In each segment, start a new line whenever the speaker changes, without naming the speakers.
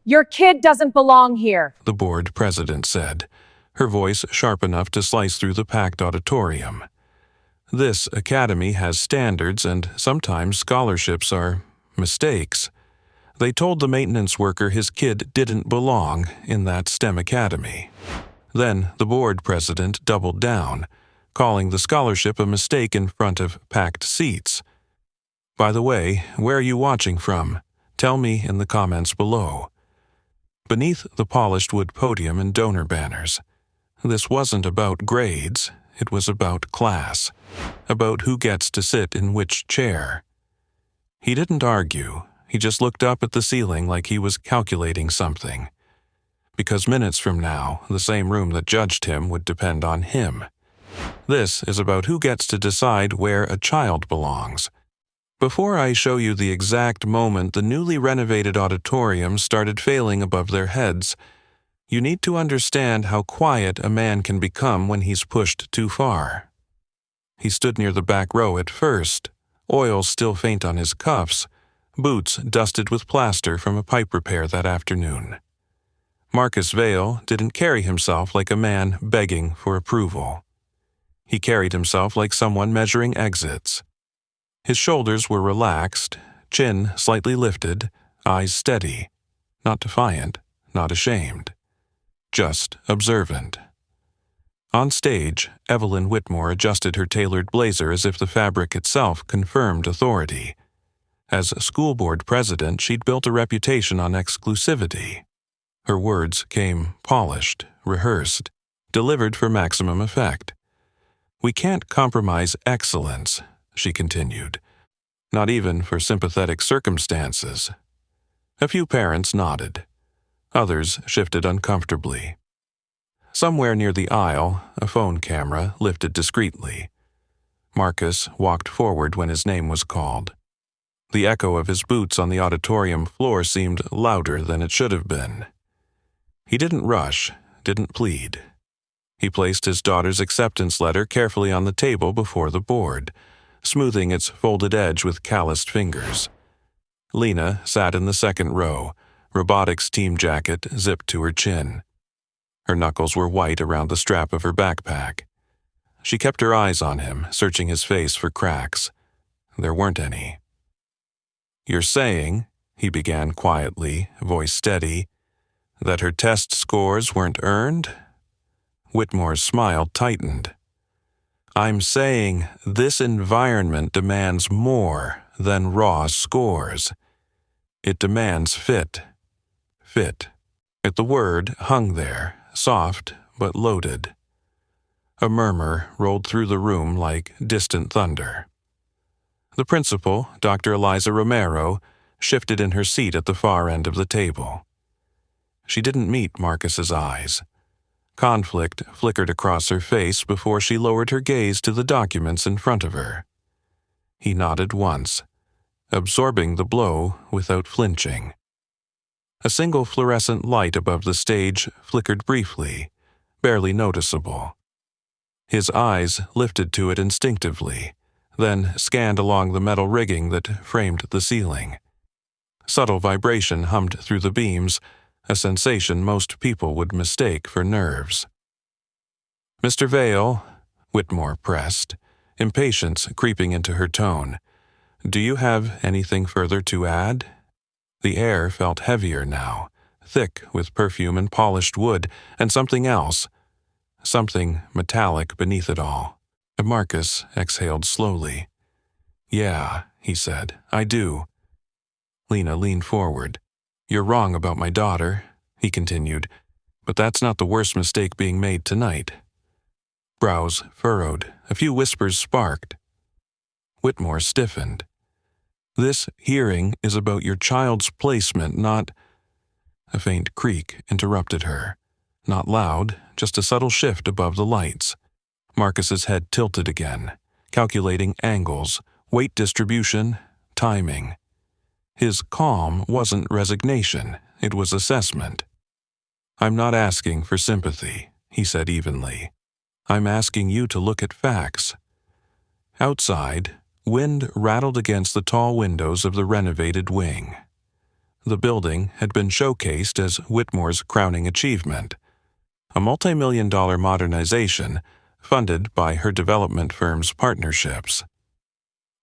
Your kid doesn't belong here.
the board president said, her voice sharp enough to slice through the packed auditorium. This academy has standards, and sometimes scholarships are mistakes. They told the maintenance worker his kid didn't belong in that STEM academy. Then the board president doubled down, calling the scholarship a mistake in front of packed seats. By the way, where are you watching from? Tell me in the comments below. Beneath the polished wood podium and donor banners, this wasn't about grades, it was about class, about who gets to sit in which chair. He didn't argue, he just looked up at the ceiling like he was calculating something. Because minutes from now, the same room that judged him would depend on him. This is about who gets to decide where a child belongs. Before I show you the exact moment the newly renovated auditorium started failing above their heads, you need to understand how quiet a man can become when he's pushed too far. He stood near the back row at first, oil still faint on his cuffs, boots dusted with plaster from a pipe repair that afternoon. Marcus Vale didn't carry himself like a man begging for approval. He carried himself like someone measuring exits. His shoulders were relaxed, chin slightly lifted, eyes steady, not defiant, not ashamed, just observant. On stage, Evelyn Whitmore adjusted her tailored blazer as if the fabric itself confirmed authority. As school board president, she'd built a reputation on exclusivity. Her words came polished, rehearsed, delivered for maximum effect. "We can't compromise excellence," she continued, "not even for sympathetic circumstances." A few parents nodded. Others shifted uncomfortably. Somewhere near the aisle, a phone camera lifted discreetly. Marcus walked forward when his name was called. The echo of his boots on the auditorium floor seemed louder than it should have been. He didn't rush, didn't plead. He placed his daughter's acceptance letter carefully on the table before the board, smoothing its folded edge with calloused fingers. Lena sat in the second row, robotics team jacket zipped to her chin. Her knuckles were white around the strap of her backpack. She kept her eyes on him, searching his face for cracks. There weren't any. "You're saying," he began quietly, voice steady, "that her test scores weren't earned?" Whitmore's smile tightened. "I'm saying this environment demands more than raw scores. It demands fit. Fit." The word hung there, soft but loaded. A murmur rolled through the room like distant thunder. The principal, Dr. Eliza Romero, shifted in her seat at the far end of the table. She didn't meet Marcus's eyes. Conflict flickered across her face before she lowered her gaze to the documents in front of her. He nodded once, absorbing the blow without flinching. A single fluorescent light above the stage flickered briefly, barely noticeable. His eyes lifted to it instinctively, then scanned along the metal rigging that framed the ceiling. Subtle vibration hummed through the beams, a sensation most people would mistake for nerves. "Mr. Vale," Whitmore pressed, impatience creeping into her tone, "do you have anything further to add?" The air felt heavier now, thick with perfume and polished wood, and something else, something metallic beneath it all. Marcus exhaled slowly. "Yeah," he said, "I do." Lena leaned forward. "You're wrong about my daughter," he continued, "but that's not the worst mistake being made tonight." Brows furrowed, a few whispers sparked. Whitmore stiffened. "This hearing is about your child's placement, not—" A faint creak interrupted her. Not loud, just a subtle shift above the lights. Marcus's head tilted again, calculating angles, weight distribution, timing. His calm wasn't resignation, it was assessment. "I'm not asking for sympathy," he said evenly. "I'm asking you to look at facts." Outside, wind rattled against the tall windows of the renovated wing. The building had been showcased as Whitmore's crowning achievement, a multi-million-dollar modernization funded by her development firm's partnerships.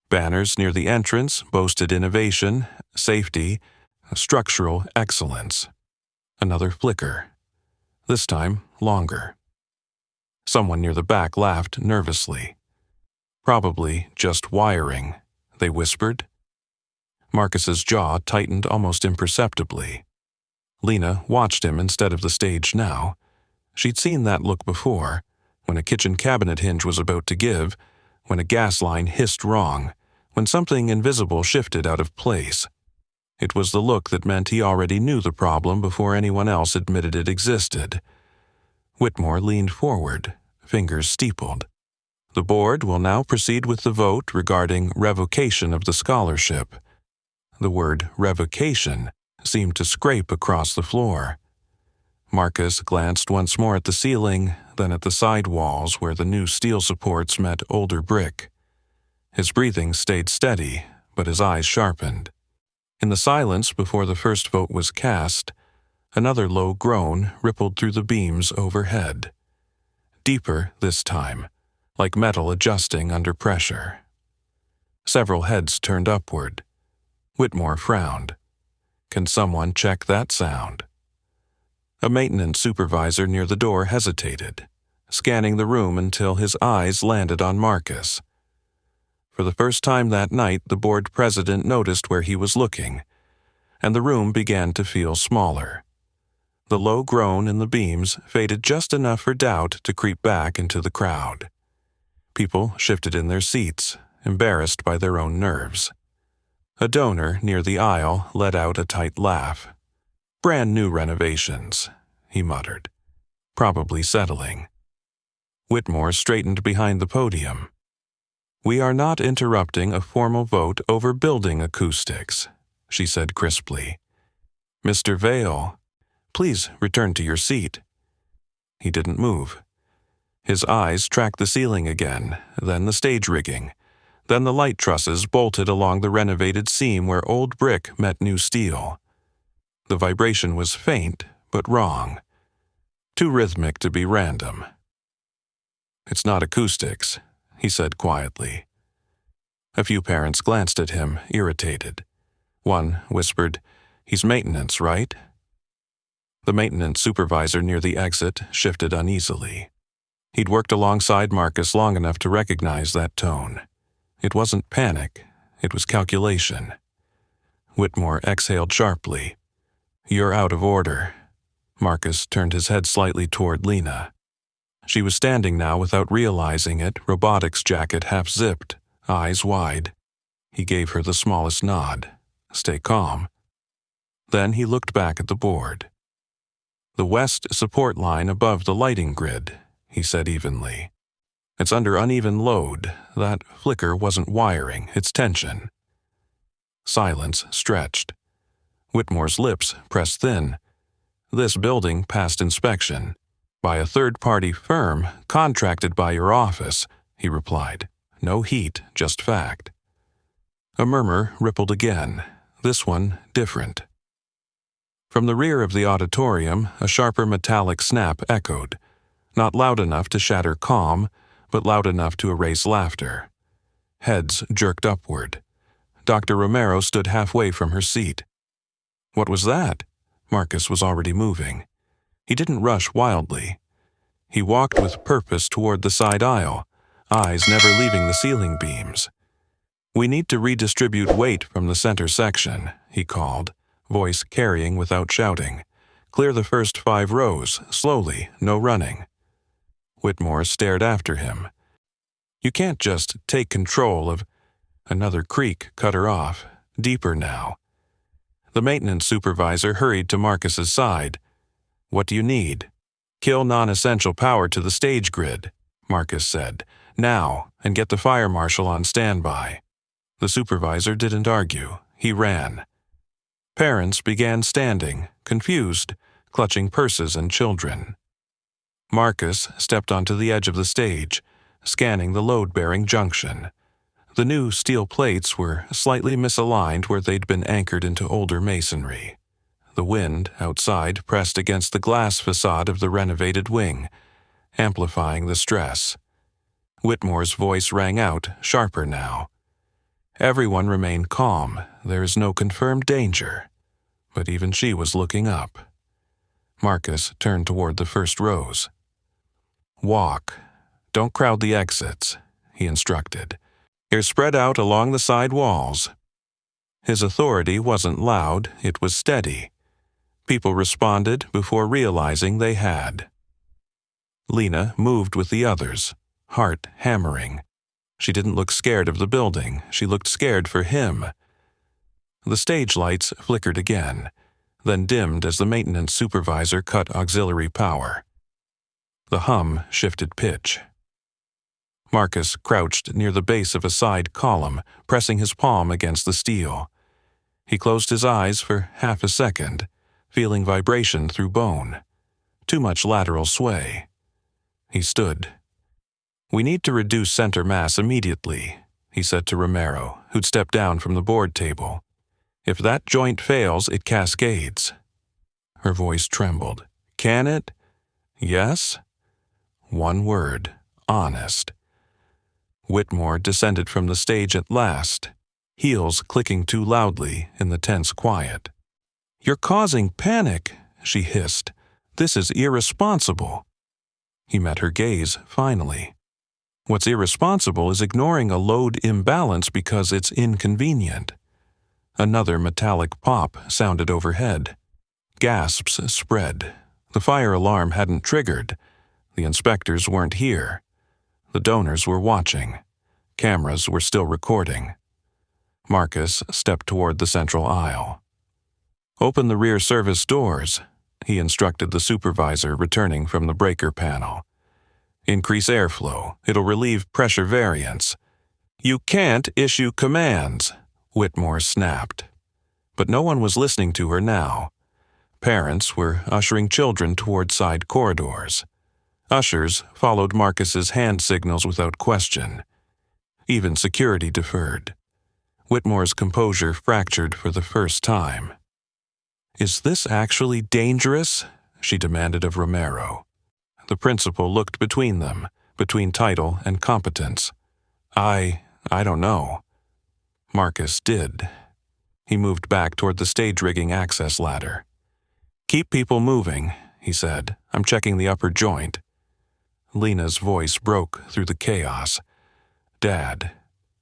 Banners near the entrance boasted innovation, safety, structural excellence. Another flicker. This time, longer. Someone near the back laughed nervously. Probably just wiring, they whispered. Marcus's jaw tightened almost imperceptibly. Lena watched him instead of the stage now. She'd seen that look before, when a kitchen cabinet hinge was about to give, when a gas line hissed wrong, when something invisible shifted out of place. It was the look that meant he already knew the problem before anyone else admitted it existed. Whitmore leaned forward, fingers steepled. The board will now proceed with the vote regarding revocation of the scholarship. The word revocation seemed to scrape across the floor. Marcus glanced once more at the ceiling, then at the side walls where the new steel supports met older brick. His breathing stayed steady, but his eyes sharpened. In the silence before the first vote was cast, another low groan rippled through the beams overhead. Deeper this time, like metal adjusting under pressure. Several heads turned upward. Whitmore frowned. Can someone check that sound? A maintenance supervisor near the door hesitated, scanning the room until his eyes landed on Marcus. For the first time that night, the board president noticed where he was looking, and the room began to feel smaller. The low groan in the beams faded just enough for doubt to creep back into the crowd. People shifted in their seats, embarrassed by their own nerves. A donor near the aisle let out a tight laugh. "Brand new renovations," he muttered, probably settling. Whitmore straightened behind the podium. "We are not interrupting a formal vote over building acoustics," she said crisply. "Mr. Vale, please return to your seat." He didn't move. His eyes tracked the ceiling again, then the stage rigging, then the light trusses bolted along the renovated seam where old brick met new steel. The vibration was faint, but wrong. Too rhythmic to be random. "It's not acoustics," he said quietly. A few parents glanced at him, irritated. One whispered, "He's maintenance, right?" The maintenance supervisor near the exit shifted uneasily. He'd worked alongside Marcus long enough to recognize that tone. It wasn't panic, it was calculation. Whitmore exhaled sharply. "You're out of order." Marcus turned his head slightly toward Lena. She was standing now without realizing it, robotics jacket half-zipped, eyes wide. He gave her the smallest nod. "Stay calm." Then he looked back at the board. "The west support line above the lighting grid," he said evenly. "It's under uneven load. That flicker wasn't wiring, it's tension." Silence stretched. Whitmore's lips pressed thin. "This building passed inspection. By a third-party firm, contracted by your office," he replied. "No heat, just fact." A murmur rippled again, this one different. From the rear of the auditorium, a sharper metallic snap echoed, not loud enough to shatter calm, but loud enough to erase laughter. Heads jerked upward. Dr. Romero stood halfway from her seat. "What was that?" Marcus was already moving. He didn't rush wildly. He walked with purpose toward the side aisle, eyes never leaving the ceiling beams. "We need to redistribute weight from the center section," he called, voice carrying without shouting. "Clear the first 5 rows, slowly, no running." Whitmore stared after him. "You can't just take control of—" Another creak cut her off, deeper now. The maintenance supervisor hurried to Marcus's side. "What do you need?" "Kill non-essential power to the stage grid," Marcus said. "Now, and get the fire marshal on standby." The supervisor didn't argue. He ran. Parents began standing, confused, clutching purses and children. Marcus stepped onto the edge of the stage, scanning the load-bearing junction. The new steel plates were slightly misaligned where they'd been anchored into older masonry. The wind outside pressed against the glass facade of the renovated wing, amplifying the stress. Whitmore's voice rang out, sharper now. Everyone remained calm. There is no confirmed danger. But even she was looking up. Marcus turned toward the first rows. Walk. Don't crowd the exits, he instructed. You're spread out along the side walls. His authority wasn't loud, it was steady. People responded before realizing they had. Lena moved with the others, heart hammering. She didn't look scared of the building, she looked scared for him. The stage lights flickered again, then dimmed as the maintenance supervisor cut auxiliary power. The hum shifted pitch. Marcus crouched near the base of a side column, pressing his palm against the steel. He closed his eyes for half a second, feeling vibration through bone. Too much lateral sway. He stood. We need to reduce center mass immediately, he said to Romero, who'd stepped down from the board table. If that joint fails, it cascades. Her voice trembled. Can it? Yes? One word. Honest. Whitmore descended from the stage at last, heels clicking too loudly in the tense quiet. You're causing panic, she hissed. This is irresponsible. He met her gaze, finally. What's irresponsible is ignoring a load imbalance because it's inconvenient. Another metallic pop sounded overhead. Gasps spread. The fire alarm hadn't triggered. The inspectors weren't here. The donors were watching. Cameras were still recording. Marcus stepped toward the central aisle. Open the rear service doors, he instructed the supervisor returning from the breaker panel. Increase airflow. It'll relieve pressure variance. You can't issue commands, Whitmore snapped. But no one was listening to her now. Parents were ushering children toward side corridors. Ushers followed Marcus's hand signals without question. Even security deferred. Whitmore's composure fractured for the first time. Is this actually dangerous? She demanded of Romero. The principal looked between them, between title and competence. I don't know. Marcus did. He moved back toward the stage rigging access ladder. Keep people moving, he said. I'm checking the upper joint. Lena's voice broke through the chaos. Dad.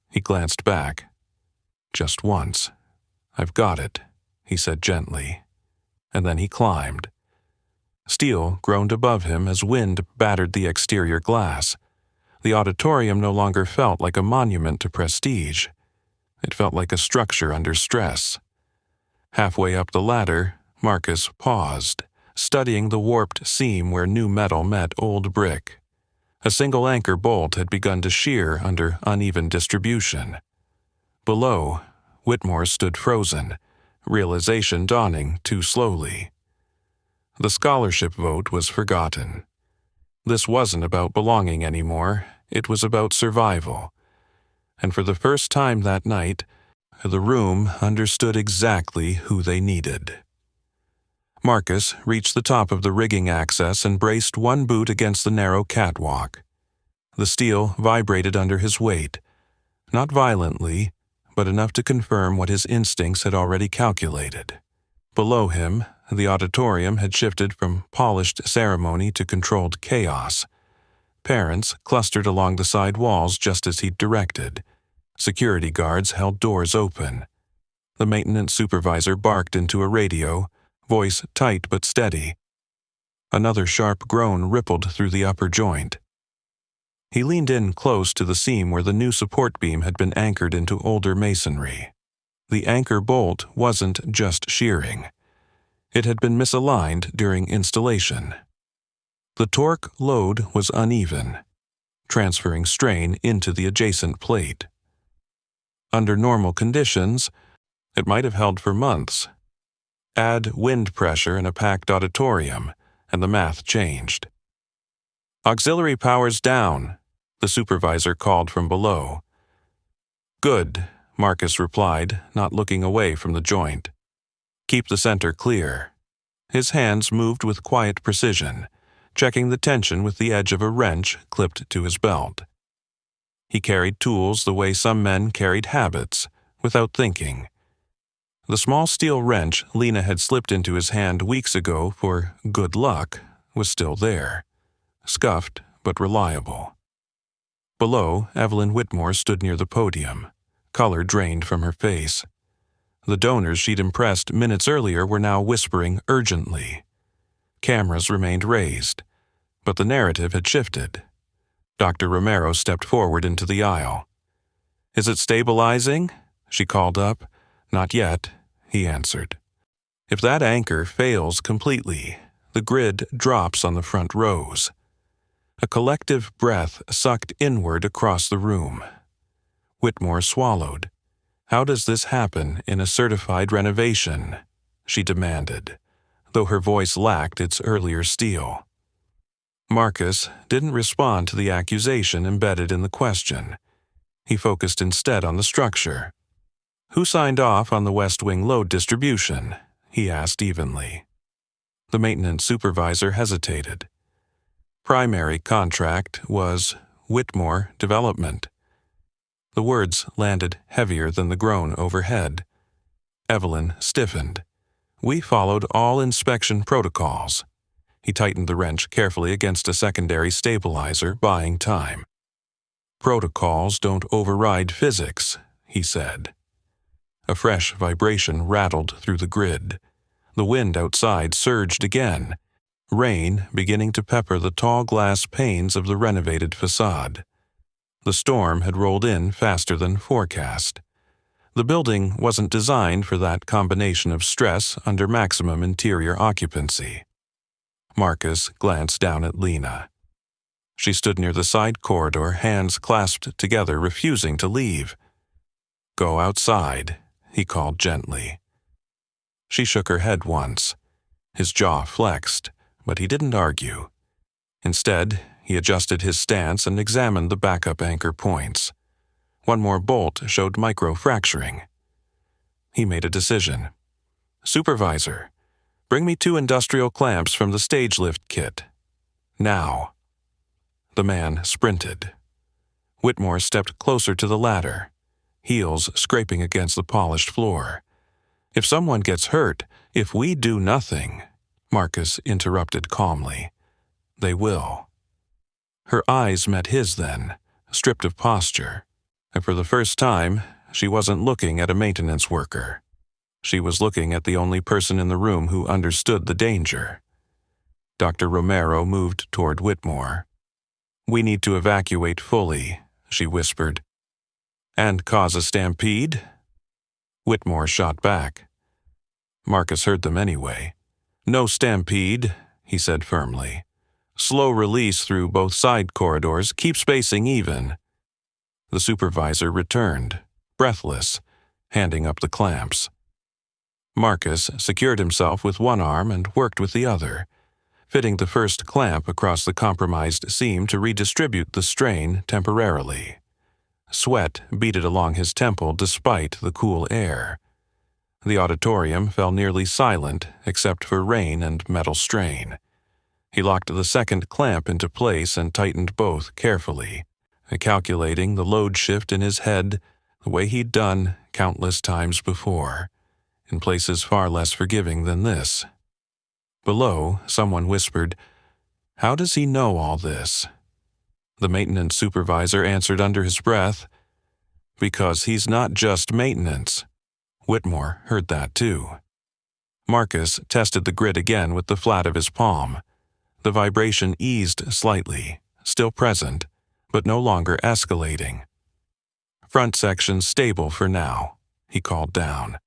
He glanced back. Just once. I've got it, he said gently. And then he climbed. Steel groaned above him as wind battered the exterior glass. The auditorium no longer felt like a monument to prestige. It felt like a structure under stress. Halfway up the ladder, Marcus paused, studying the warped seam where new metal met old brick. A single anchor bolt had begun to shear under uneven distribution. Below, Whitmore stood frozen, realization dawning too slowly. The scholarship vote was forgotten. This wasn't about belonging anymore, it was about survival. And for the first time that night, the room understood exactly who they needed. Marcus reached the top of the rigging access and braced one boot against the narrow catwalk. The steel vibrated under his weight, not violently, but enough to confirm what his instincts had already calculated. Below him, the auditorium had shifted from polished ceremony to controlled chaos. Parents clustered along the side walls just as he'd directed. Security guards held doors open. The maintenance supervisor barked into a radio, voice tight but steady. Another sharp groan rippled through the upper joint. He leaned in close to the seam where the new support beam had been anchored into older masonry. The anchor bolt wasn't just shearing. It had been misaligned during installation. The torque load was uneven, transferring strain into the adjacent plate. Under normal conditions, it might have held for months. Add wind pressure in a packed auditorium, and the math changed. Auxiliary power's down, the supervisor called from below. Good, Marcus replied, not looking away from the joint. Keep the center clear. His hands moved with quiet precision, checking the tension with the edge of a wrench clipped to his belt. He carried tools the way some men carried habits, without thinking. The small steel wrench Lena had slipped into his hand weeks ago for good luck was still there, scuffed but reliable. Below, Evelyn Whitmore stood near the podium, color drained from her face. The donors she'd impressed minutes earlier were now whispering urgently. Cameras remained raised, but the narrative had shifted. Dr. Romero stepped forward into the aisle. "Is it stabilizing?" she called up. "Not yet," he answered. "If that anchor fails completely, the grid drops on the front rows." A collective breath sucked inward across the room. Whitmore swallowed. "How does this happen in a certified renovation?" she demanded, though her voice lacked its earlier steel. Marcus didn't respond to the accusation embedded in the question. He focused instead on the structure. "Who signed off on the West Wing load distribution?" he asked evenly. The maintenance supervisor hesitated. Primary contract was Whitmore Development. The words landed heavier than the groan overhead. Evelyn stiffened. "We followed all inspection protocols." He tightened the wrench carefully against a secondary stabilizer, buying time. "Protocols don't override physics," he said. A fresh vibration rattled through the grid. The wind outside surged again, rain beginning to pepper the tall glass panes of the renovated facade. The storm had rolled in faster than forecast. The building wasn't designed for that combination of stress under maximum interior occupancy. Marcus glanced down at Lena. She stood near the side corridor, hands clasped together, refusing to leave. "Go outside," he called gently. She shook her head once. His jaw flexed, but he didn't argue. Instead, he adjusted his stance and examined the backup anchor points. One more bolt showed micro-fracturing. He made a decision. "Supervisor, bring me 2 industrial clamps from the stage lift kit. Now." The man sprinted. Whitmore stepped closer to the ladder, heels scraping against the polished floor. "If someone gets hurt, if we do nothing," Marcus interrupted calmly, "they will." Her eyes met his then, stripped of posture, and for the first time, she wasn't looking at a maintenance worker. She was looking at the only person in the room who understood the danger. Dr. Romero moved toward Whitmore. "We need to evacuate fully," she whispered. "And cause a stampede?" Whitmore shot back. Marcus heard them anyway. "No stampede," he said firmly. "Slow release through both side corridors. Keep spacing even." The supervisor returned, breathless, handing up the clamps. Marcus secured himself with one arm and worked with the other, fitting the first clamp across the compromised seam to redistribute the strain temporarily. Sweat beaded along his temple despite the cool air. The auditorium fell nearly silent except for rain and metal strain. He locked the second clamp into place and tightened both carefully, calculating the load shift in his head the way he'd done countless times before, in places far less forgiving than this. Below, someone whispered, "How does he know all this?" The maintenance supervisor answered under his breath, "Because he's not just maintenance." Whitmore heard that too. Marcus tested the grid again with the flat of his palm. The vibration eased slightly, still present, but no longer escalating. "Front section stable for now," he called down.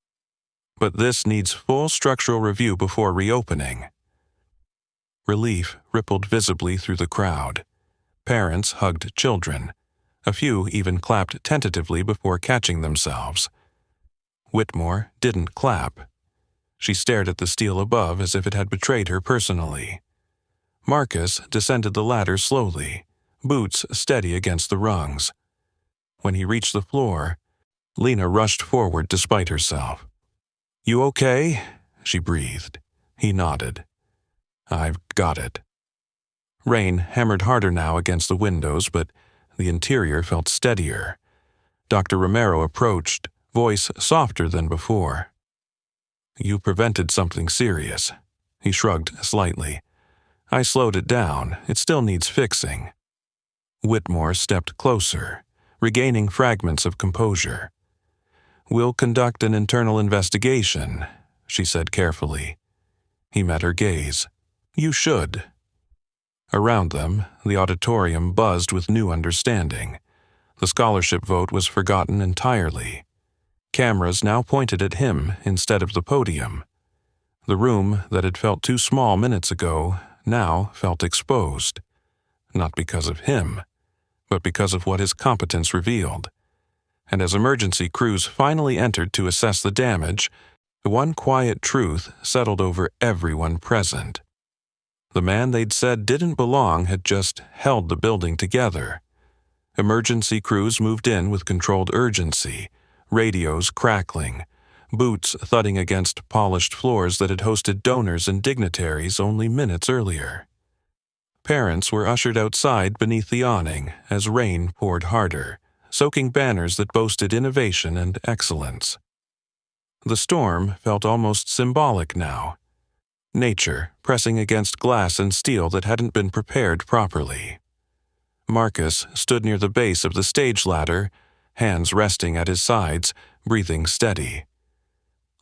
"But this needs full structural review before reopening." Relief rippled visibly through the crowd. Parents hugged children. A few even clapped tentatively before catching themselves. Whitmore didn't clap. She stared at the steel above as if it had betrayed her personally. Marcus descended the ladder slowly, boots steady against the rungs. When he reached the floor, Lena rushed forward despite herself. "You okay?" she breathed. He nodded. "I've got it." Rain hammered harder now against the windows, but the interior felt steadier. Dr. Romero approached, voice softer than before. "You prevented something serious." He shrugged slightly. "I slowed it down. It still needs fixing." Whitmore stepped closer, regaining fragments of composure. "We'll conduct an internal investigation," she said carefully. He met her gaze. "You should." Around them, the auditorium buzzed with new understanding. The scholarship vote was forgotten entirely. Cameras now pointed at him instead of the podium. The room that had felt too small minutes ago now felt exposed. Not because of him, but because of what his competence revealed. And as emergency crews finally entered to assess the damage, one quiet truth settled over everyone present. The man they'd said didn't belong had just held the building together. Emergency crews moved in with controlled urgency, radios crackling, boots thudding against polished floors that had hosted donors and dignitaries only minutes earlier. Parents were ushered outside beneath the awning as rain poured harder, soaking banners that boasted innovation and excellence. The storm felt almost symbolic now. Nature pressing against glass and steel that hadn't been prepared properly. Marcus stood near the base of the stage ladder, hands resting at his sides, breathing steady.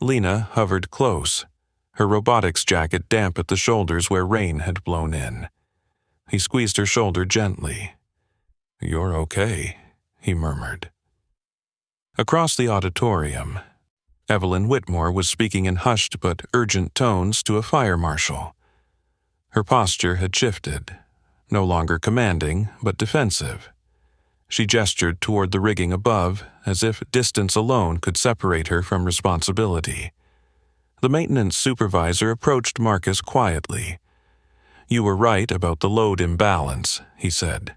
Lena hovered close, her robotics jacket damp at the shoulders where rain had blown in. He squeezed her shoulder gently. "You're okay," he murmured. Across the auditorium, Evelyn Whitmore was speaking in hushed but urgent tones to a fire marshal. Her posture had shifted, no longer commanding but defensive. She gestured toward the rigging above, as if distance alone could separate her from responsibility. The maintenance supervisor approached Marcus quietly. "You were right about the load imbalance," he said.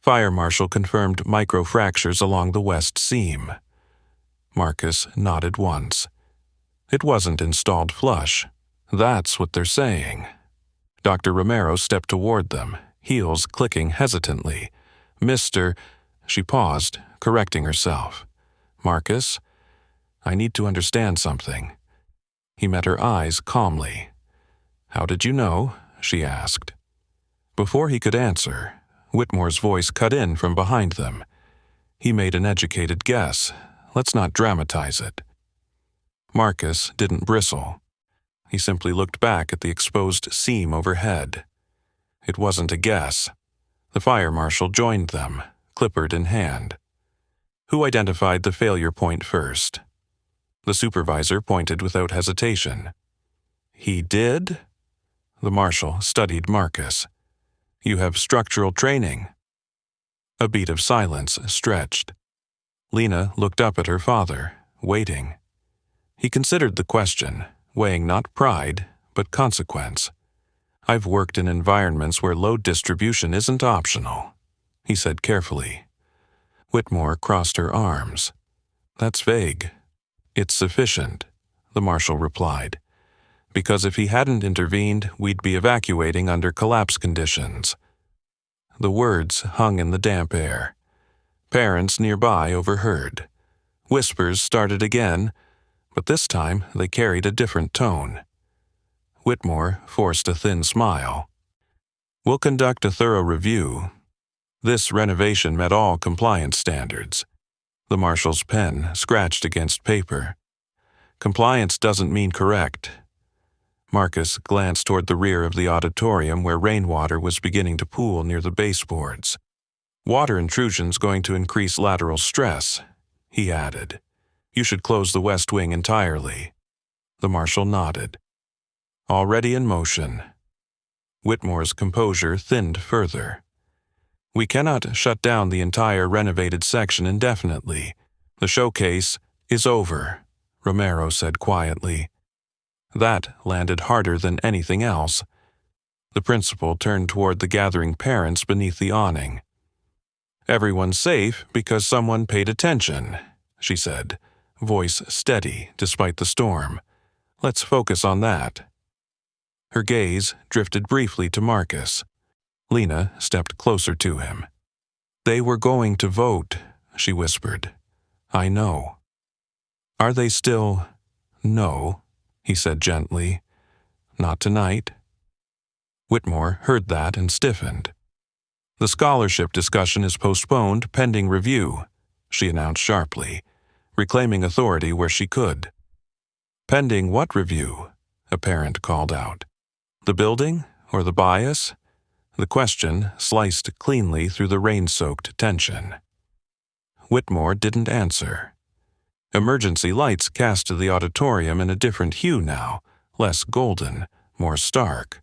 Fire marshal confirmed microfractures along the west seam. Marcus nodded once. "It wasn't installed flush. That's what they're saying." Dr. Romero stepped toward them, heels clicking hesitantly. "Mr. She paused, correcting herself. "Marcus, I need to understand something." He met her eyes calmly. "How did you know?" she asked. Before he could answer, Whitmore's voice cut in from behind them. He made an educated guess. Let's not dramatize it. Marcus didn't bristle. He simply looked back at the exposed seam overhead. It wasn't a guess. The fire marshal joined them, clipboard in hand. Who identified the failure point first? The supervisor pointed without hesitation. "He did?" The marshal studied Marcus. "You have structural training." A beat of silence stretched. Lena looked up at her father, waiting. He considered the question, weighing not pride, but consequence. "I've worked in environments where load distribution isn't optional," he said carefully. Whitmore crossed her arms. "That's vague." "It's sufficient," the marshal replied. "Because if he hadn't intervened, we'd be evacuating under collapse conditions." The words hung in the damp air. Parents nearby overheard. Whispers started again, but this time they carried a different tone. Whitmore forced a thin smile. "We'll conduct a thorough review. This renovation met all compliance standards." The marshal's pen scratched against paper. "Compliance doesn't mean correct." Marcus glanced toward the rear of the auditorium where rainwater was beginning to pool near the baseboards. "Water intrusion's going to increase lateral stress," he added. "You should close the west wing entirely." The marshal nodded. "Already in motion." Whitmore's composure thinned further. "We cannot shut down the entire renovated section indefinitely. The showcase is over," Romero said quietly. That landed harder than anything else. The principal turned toward the gathering parents beneath the awning. "Everyone's safe because someone paid attention," she said, voice steady despite the storm. "Let's focus on that." Her gaze drifted briefly to Marcus. Lena stepped closer to him. "They were going to vote," she whispered. "I know." "Are they still—" "No," he said gently. "Not tonight." Whitmore heard that and stiffened. "The scholarship discussion is postponed pending review," she announced sharply, reclaiming authority where she could. "Pending what review?" a parent called out. "The building or the bias?" The question sliced cleanly through the rain-soaked tension. Whitmore didn't answer. Emergency lights cast the auditorium in a different hue now, less golden, more stark.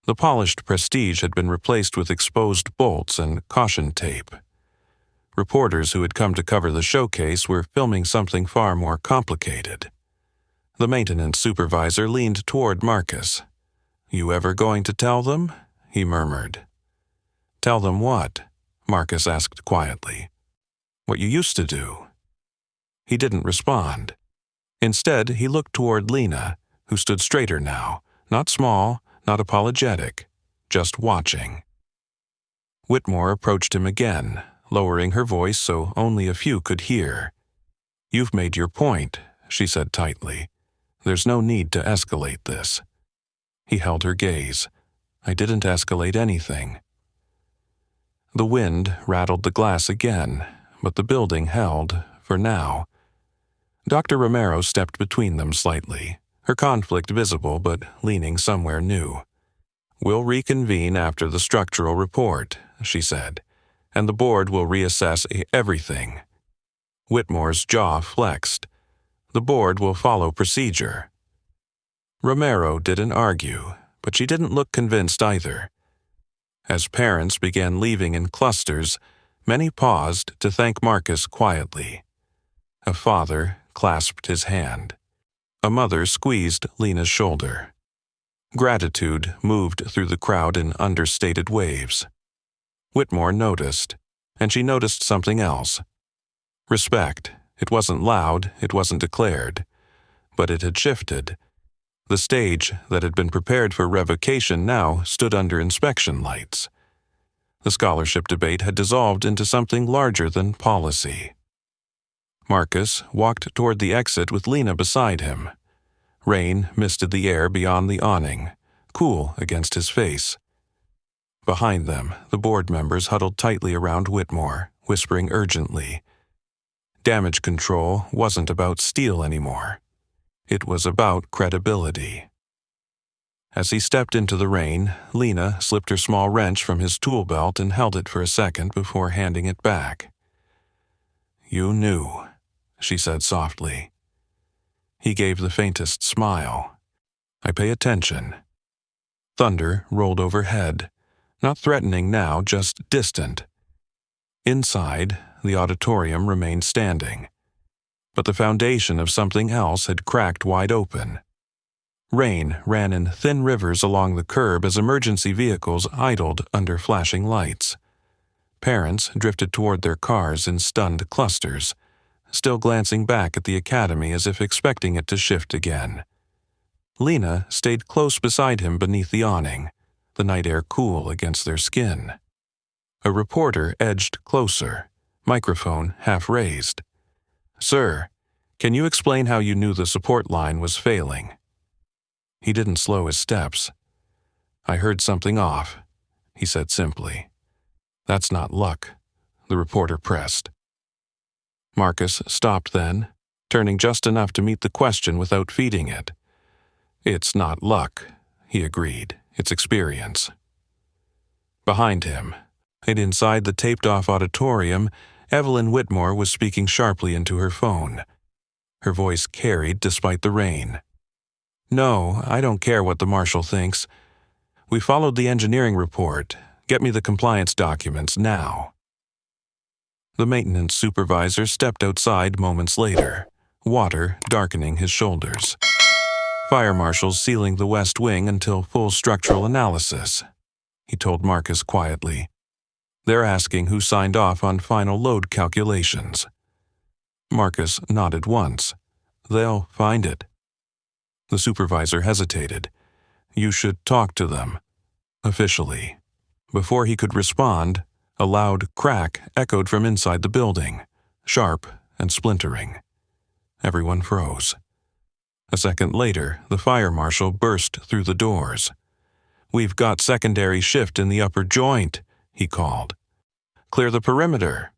The polished prestige had been replaced with exposed bolts and caution tape. Reporters who had come to cover the showcase were filming something far more complicated. The maintenance supervisor leaned toward Marcus. "You ever going to tell them?" he murmured. "Tell them what?" Marcus asked quietly. "What you used to do." He didn't respond. Instead, he looked toward Lena, who stood straighter now, not small, not apologetic, just watching. Whitmore approached him again, lowering her voice so only a few could hear. "You've made your point," she said tightly. "There's no need to escalate this." He held her gaze. "I didn't escalate anything." The wind rattled the glass again, but the building held, for now. Dr. Romero stepped between them slightly, her conflict visible but leaning somewhere new. "We'll reconvene after the structural report," she said, "and the board will reassess everything." Whitmore's jaw flexed. "The board will follow procedure." Romero didn't argue, but she didn't look convinced either. As parents began leaving in clusters, many paused to thank Marcus quietly. A father clasped his hand. A mother squeezed Lena's shoulder. Gratitude moved through the crowd in understated waves. Whitmore noticed, and she noticed something else. Respect. It wasn't loud, it wasn't declared, but it had shifted. The stage that had been prepared for revocation now stood under inspection lights. The scholarship debate had dissolved into something larger than policy. Marcus walked toward the exit with Lena beside him. Rain misted the air beyond the awning, cool against his face. Behind them, the board members huddled tightly around Whitmore, whispering urgently. Damage control wasn't about steel anymore. It was about credibility. As he stepped into the rain, Lena slipped her small wrench from his tool belt and held it for a second before handing it back. "You knew," she said softly. He gave the faintest smile. "I pay attention." Thunder rolled overhead, not threatening now, just distant. Inside, the auditorium remained standing, but the foundation of something else had cracked wide open. Rain ran in thin rivers along the curb as emergency vehicles idled under flashing lights. Parents drifted toward their cars in stunned clusters, still glancing back at the academy as if expecting it to shift again. Lena stayed close beside him beneath the awning, the night air cool against their skin. A reporter edged closer, microphone half raised. "Sir, can you explain how you knew the support line was failing?" He didn't slow his steps. "I heard something off," he said simply. "That's not luck," the reporter pressed. Marcus stopped then, turning just enough to meet the question without feeding it. "It's not luck," he agreed. "It's experience." Behind him, and inside the taped-off auditorium, Evelyn Whitmore was speaking sharply into her phone. Her voice carried despite the rain. "No, I don't care what the marshal thinks. We followed the engineering report. Get me the compliance documents now." The maintenance supervisor stepped outside moments later, water darkening his shoulders. "Fire marshals sealing the west wing until full structural analysis," he told Marcus quietly. "They're asking who signed off on final load calculations." Marcus nodded once. They'll find it. The supervisor hesitated. You should talk to them. Officially. Before he could respond, a loud crack echoed from inside the building, sharp and splintering. Everyone froze. A second later, the fire marshal burst through the doors. We've got secondary shift in the upper joint, he called. Clear the perimeter.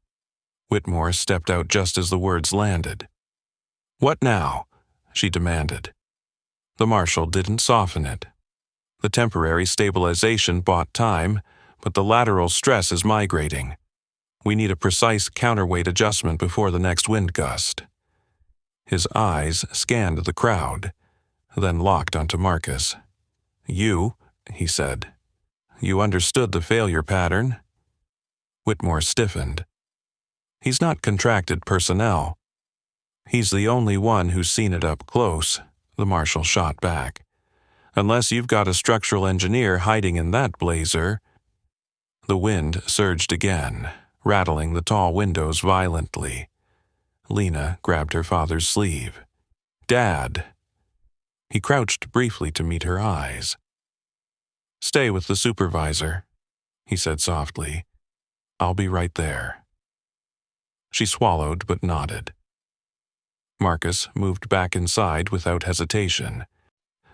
Whitmore stepped out just as the words landed. What now? She demanded. The marshal didn't soften it. The temporary stabilization bought time, but the lateral stress is migrating. We need a precise counterweight adjustment before the next wind gust. His eyes scanned the crowd, then locked onto Marcus. You, he said. You understood the failure pattern? Whitmore stiffened. He's not contracted personnel. He's the only one who's seen it up close, the marshal shot back. Unless you've got a structural engineer hiding in that blazer. The wind surged again, rattling the tall windows violently. Lena grabbed her father's sleeve. Dad. He crouched briefly to meet her eyes. Stay with the supervisor, he said softly. I'll be right there. She swallowed but nodded. Marcus moved back inside without hesitation.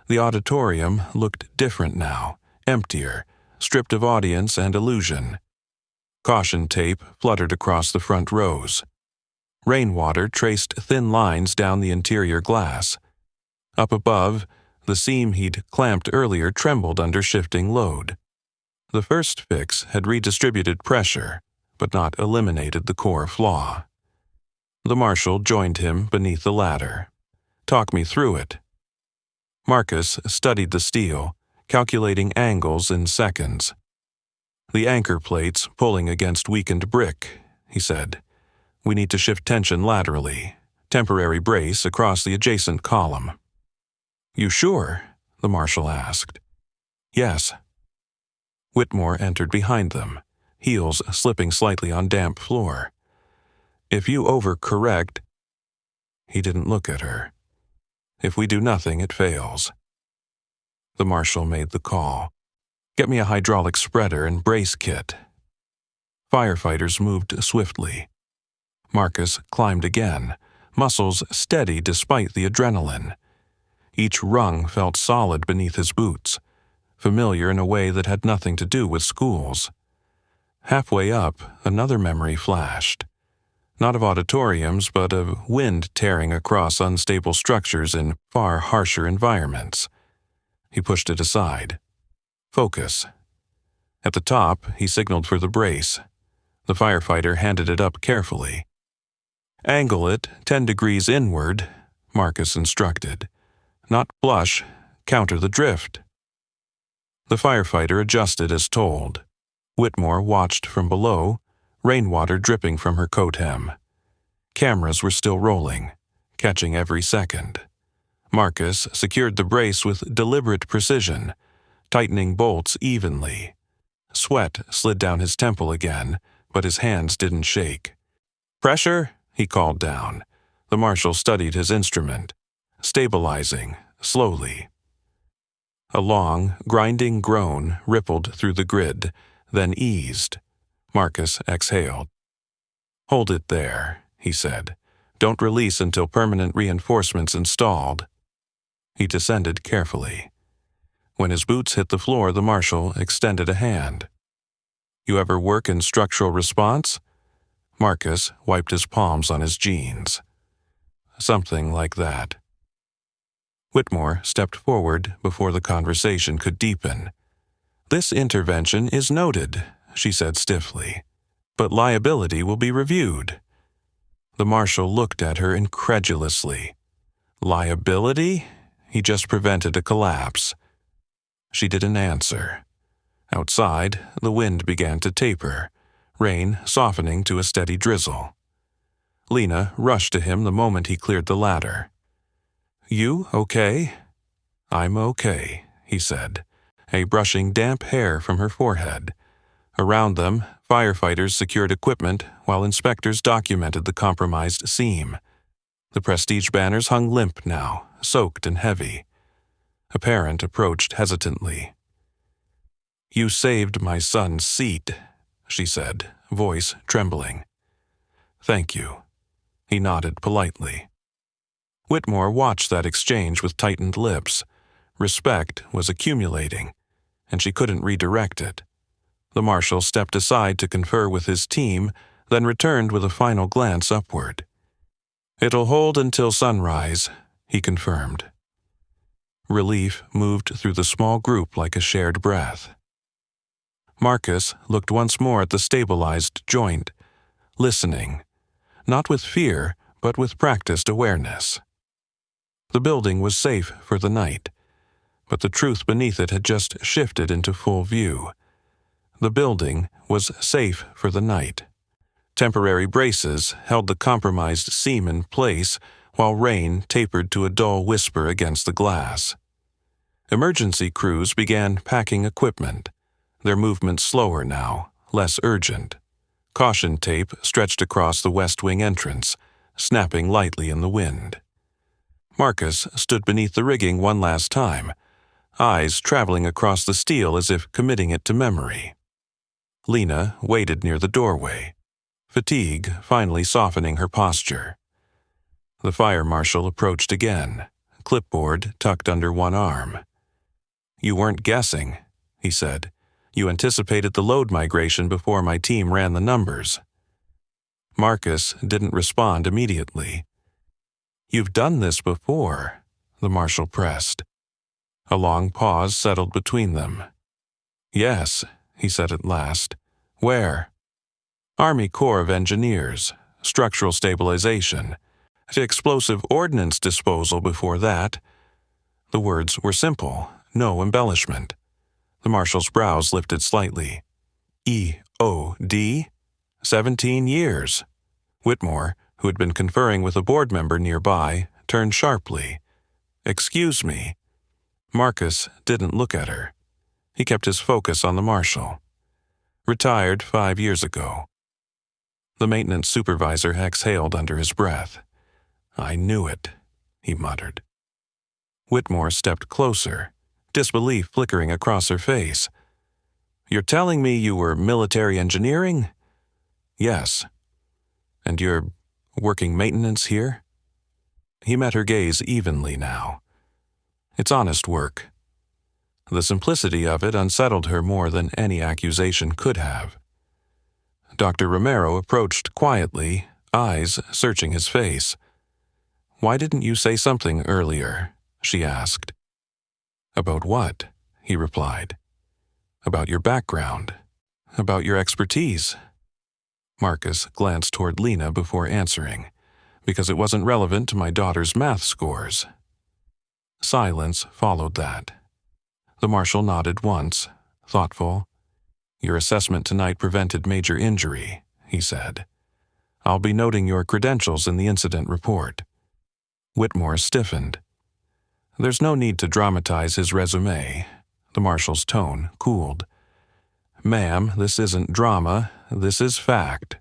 The auditorium looked different now, emptier, stripped of audience and illusion. Caution tape fluttered across the front rows. Rainwater traced thin lines down the interior glass. Up above, the seam he'd clamped earlier trembled under shifting load. The first fix had redistributed pressure, but not eliminated the core flaw. The marshal joined him beneath the ladder. Talk me through it. Marcus studied the steel, calculating angles in seconds. The anchor plates pulling against weakened brick, he said. We need to shift tension laterally, temporary brace across the adjacent column. You sure? The marshal asked. Yes. Whitmore entered behind them, heels slipping slightly on damp floor. If you overcorrect... He didn't look at her. If we do nothing, it fails. The marshal made the call. Get me a hydraulic spreader and brace kit. Firefighters moved swiftly. Marcus climbed again, muscles steady despite the adrenaline. Each rung felt solid beneath his boots, familiar in a way that had nothing to do with schools. Halfway up, another memory flashed. Not of auditoriums, but of wind tearing across unstable structures in far harsher environments. He pushed it aside. Focus. At the top, he signaled for the brace. The firefighter handed it up carefully. Angle it 10 degrees inward, Marcus instructed. Not flush, counter the drift. The firefighter adjusted as told. Whitmore watched from below, rainwater dripping from her coat hem. Cameras were still rolling, catching every second. Marcus secured the brace with deliberate precision, tightening bolts evenly. Sweat slid down his temple again, but his hands didn't shake. Pressure, he called down. The marshal studied his instrument, stabilizing, slowly. A long, grinding groan rippled through the grid, then eased. Marcus exhaled. Hold it there, he said. Don't release until permanent reinforcements installed. He descended carefully. When his boots hit the floor, the marshal extended a hand. You ever work in structural response? Marcus wiped his palms on his jeans. Something like that. Whitmore stepped forward before the conversation could deepen. This intervention is noted, she said stiffly, but liability will be reviewed. The marshal looked at her incredulously. Liability? He just prevented a collapse. She didn't answer. Outside, the wind began to taper, rain softening to a steady drizzle. Lena rushed to him the moment he cleared the ladder. You okay? I'm okay, he said, brushing damp hair from her forehead. Around them, firefighters secured equipment while inspectors documented the compromised seam. The prestige banners hung limp now, soaked and heavy. A parent approached hesitantly. "You saved my son's seat," she said, voice trembling. "Thank you." He nodded politely. Whitmore watched that exchange with tightened lips. Respect was accumulating, and she couldn't redirect it. The marshal stepped aside to confer with his team, then returned with a final glance upward. "It'll hold until sunrise," he confirmed. Relief moved through the small group like a shared breath. Marcus looked once more at the stabilized joint, listening, not with fear, but with practiced awareness. The building was safe for the night, but the truth beneath it had just shifted into full view. The building was safe for the night. Temporary braces held the compromised seam in place, while rain tapered to a dull whisper against the glass. Emergency crews began packing equipment, their movements slower now, less urgent. Caution tape stretched across the West Wing entrance, snapping lightly in the wind. Marcus stood beneath the rigging one last time, eyes traveling across the steel as if committing it to memory. Lena waited near the doorway, fatigue finally softening her posture. The fire marshal approached again, clipboard tucked under one arm. "You weren't guessing," he said. "You anticipated the load migration before my team ran the numbers." Marcus didn't respond immediately. "You've done this before," the marshal pressed. A long pause settled between them. "Yes," he said at last. "Where?" "Army Corps of Engineers, structural stabilization, explosive ordnance disposal before that." The words were simple, no embellishment. The marshal's brows lifted slightly. "EOD? 17 years. Whitmore, who had been conferring with a board member nearby, turned sharply. "Excuse me." Marcus didn't look at her. He kept his focus on the marshal. "Retired 5 years ago." The maintenance supervisor exhaled under his breath. "I knew it," he muttered. Whitmore stepped closer, disbelief flickering across her face. "You're telling me you were military engineering?" "Yes." "And you're working maintenance here?" He met her gaze evenly now. "It's honest work." The simplicity of it unsettled her more than any accusation could have. Dr. Romero approached quietly, eyes searching his face. "Why didn't you say something earlier?" she asked. "About what?" he replied. "About your background. About your expertise." Marcus glanced toward Lena before answering. "Because it wasn't relevant to my daughter's math scores." Silence followed that. The marshal nodded once, thoughtful. "Your assessment tonight prevented major injury," he said. "I'll be noting your credentials in the incident report." Whitmore stiffened. "There's no need to dramatize his resume." The marshal's tone cooled. "Ma'am, this isn't drama, this is fact."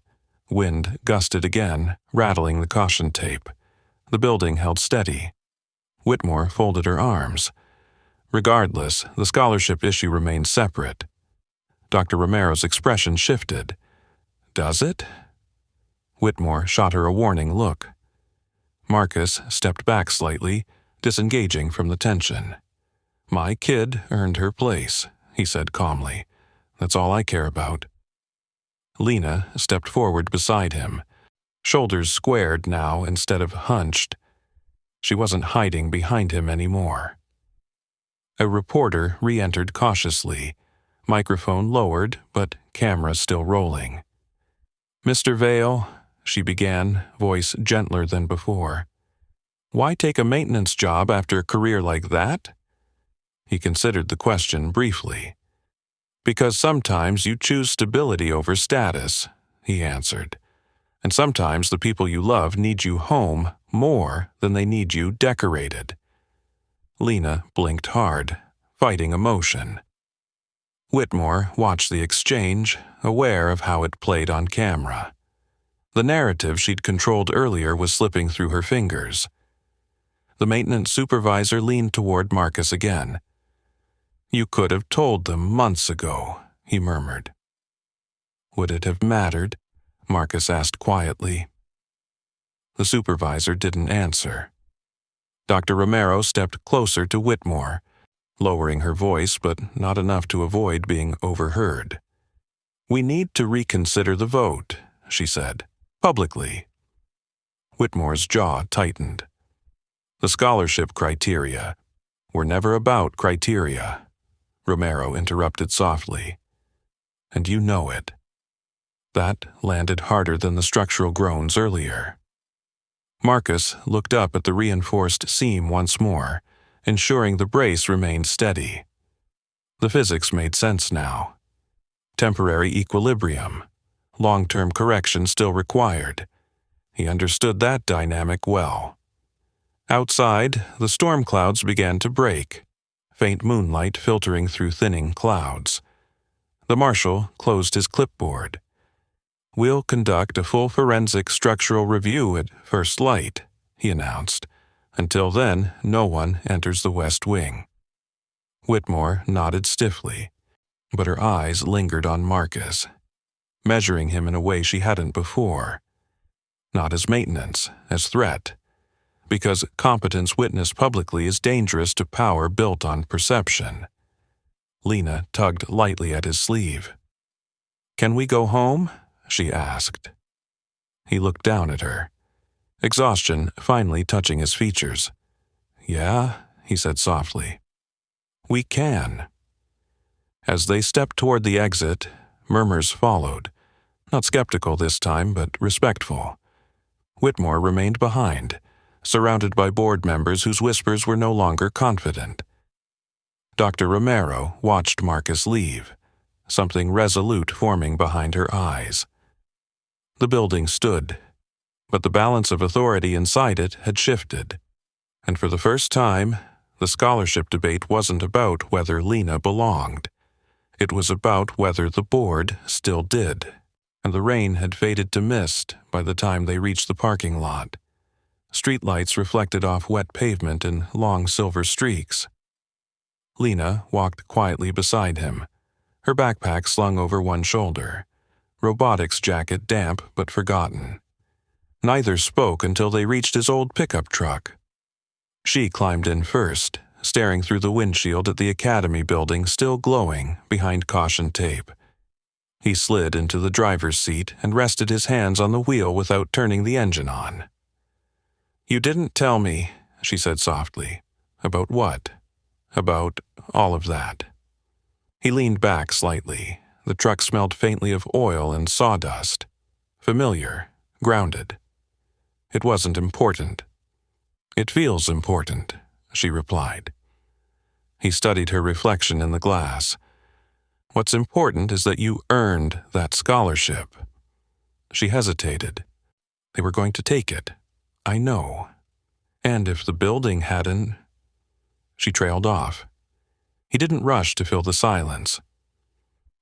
Wind gusted again, rattling the caution tape. The building held steady. Whitmore folded her arms. "Regardless, the scholarship issue remains separate." Dr. Romero's expression shifted. "Does it?" Whitmore shot her a warning look. Marcus stepped back slightly, disengaging from the tension. "My kid earned her place," he said calmly. "That's all I care about." Lena stepped forward beside him, shoulders squared now instead of hunched. She wasn't hiding behind him anymore. A reporter re-entered cautiously, microphone lowered, but camera still rolling. "Mr. Vale," she began, voice gentler than before. "Why take a maintenance job after a career like that?" He considered the question briefly. "Because sometimes you choose stability over status," he answered. "And sometimes the people you love need you home more than they need you decorated." Lena blinked hard, fighting emotion. Whitmore watched the exchange, aware of how it played on camera. The narrative she'd controlled earlier was slipping through her fingers. The maintenance supervisor leaned toward Marcus again. "You could have told them months ago," he murmured. "Would it have mattered?" Marcus asked quietly. The supervisor didn't answer. Dr. Romero stepped closer to Whitmore, lowering her voice but not enough to avoid being overheard. "We need to reconsider the vote," she said, publicly. Whitmore's jaw tightened. "The scholarship criteria were never about criteria," Romero interrupted softly. "And you know it." That landed harder than the structural groans earlier. Marcus looked up at the reinforced seam once more, ensuring the brace remained steady. The physics made sense now. Temporary equilibrium, long-term correction still required. He understood that dynamic well. Outside, the storm clouds began to break, faint moonlight filtering through thinning clouds. The marshal closed his clipboard. "We'll conduct a full forensic structural review at first light," he announced. "Until then, no one enters the West Wing." Whitmore nodded stiffly, but her eyes lingered on Marcus, measuring him in a way she hadn't before. Not as maintenance, as threat. Because competence witnessed publicly is dangerous to power built on perception. Lena tugged lightly at his sleeve. "Can we go home?" she asked. He looked down at her, exhaustion finally touching his features. "Yeah," he said softly. "We can." As they stepped toward the exit, murmurs followed, not skeptical this time, but respectful. Whitmore remained behind, surrounded by board members whose whispers were no longer confident. Dr. Romero watched Marcus leave, something resolute forming behind her eyes. The building stood, but the balance of authority inside it had shifted. And for the first time, the scholarship debate wasn't about whether Lena belonged. It was about whether the board still did, and the rain had faded to mist by the time they reached the parking lot. Streetlights reflected off wet pavement in long silver streaks. Lena walked quietly beside him, her backpack slung over one shoulder, robotics jacket damp but forgotten. Neither spoke until they reached his old pickup truck. She climbed in first, staring through the windshield at the academy building still glowing behind caution tape. He slid into the driver's seat and rested his hands on the wheel without turning the engine on. "You didn't tell me," she said softly. "About what?" "About all of that." He leaned back slightly. The truck smelled faintly of oil and sawdust. Familiar, grounded. "It wasn't important." "It feels important," she replied. He studied her reflection in the glass. "What's important is that you earned that scholarship." She hesitated. "They were going to take it. I know. And if the building hadn't—" She trailed off. He didn't rush to fill the silence.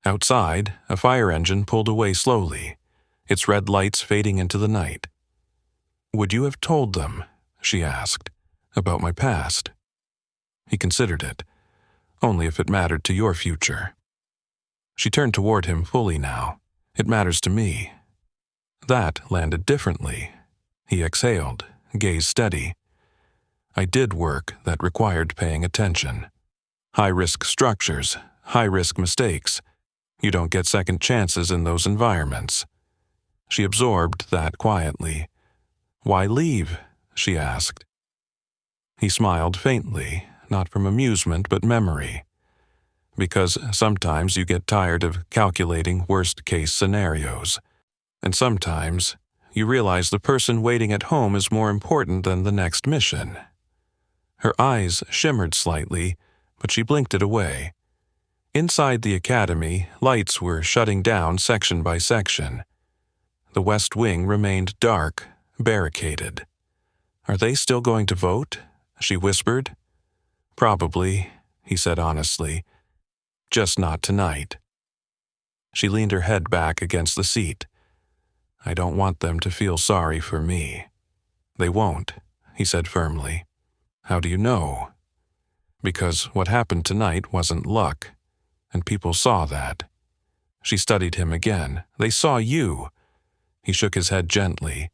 Outside, a fire engine pulled away slowly, its red lights fading into the night. "Would you have told them," she asked, "about my past?" He considered it. "Only if it mattered to your future." She turned toward him fully now. "It matters to me." That landed differently. He exhaled, gaze steady. "I did work that required paying attention. High-risk structures, high-risk mistakes. You don't get second chances in those environments." She absorbed that quietly. "Why leave?" she asked. He smiled faintly, not from amusement but memory. "Because sometimes you get tired of calculating worst-case scenarios. And sometimes you realize the person waiting at home is more important than the next mission." Her eyes shimmered slightly, but she blinked it away. Inside the academy, lights were shutting down section by section. The West Wing remained dark, barricaded. "Are they still going to vote?" she whispered. "Probably," he said honestly. "Just not tonight." She leaned her head back against the seat. I don't want them to feel sorry for me. They won't, he said firmly. How do you know? Because what happened tonight wasn't luck, and people saw that. She studied him again. They saw you. He shook his head gently.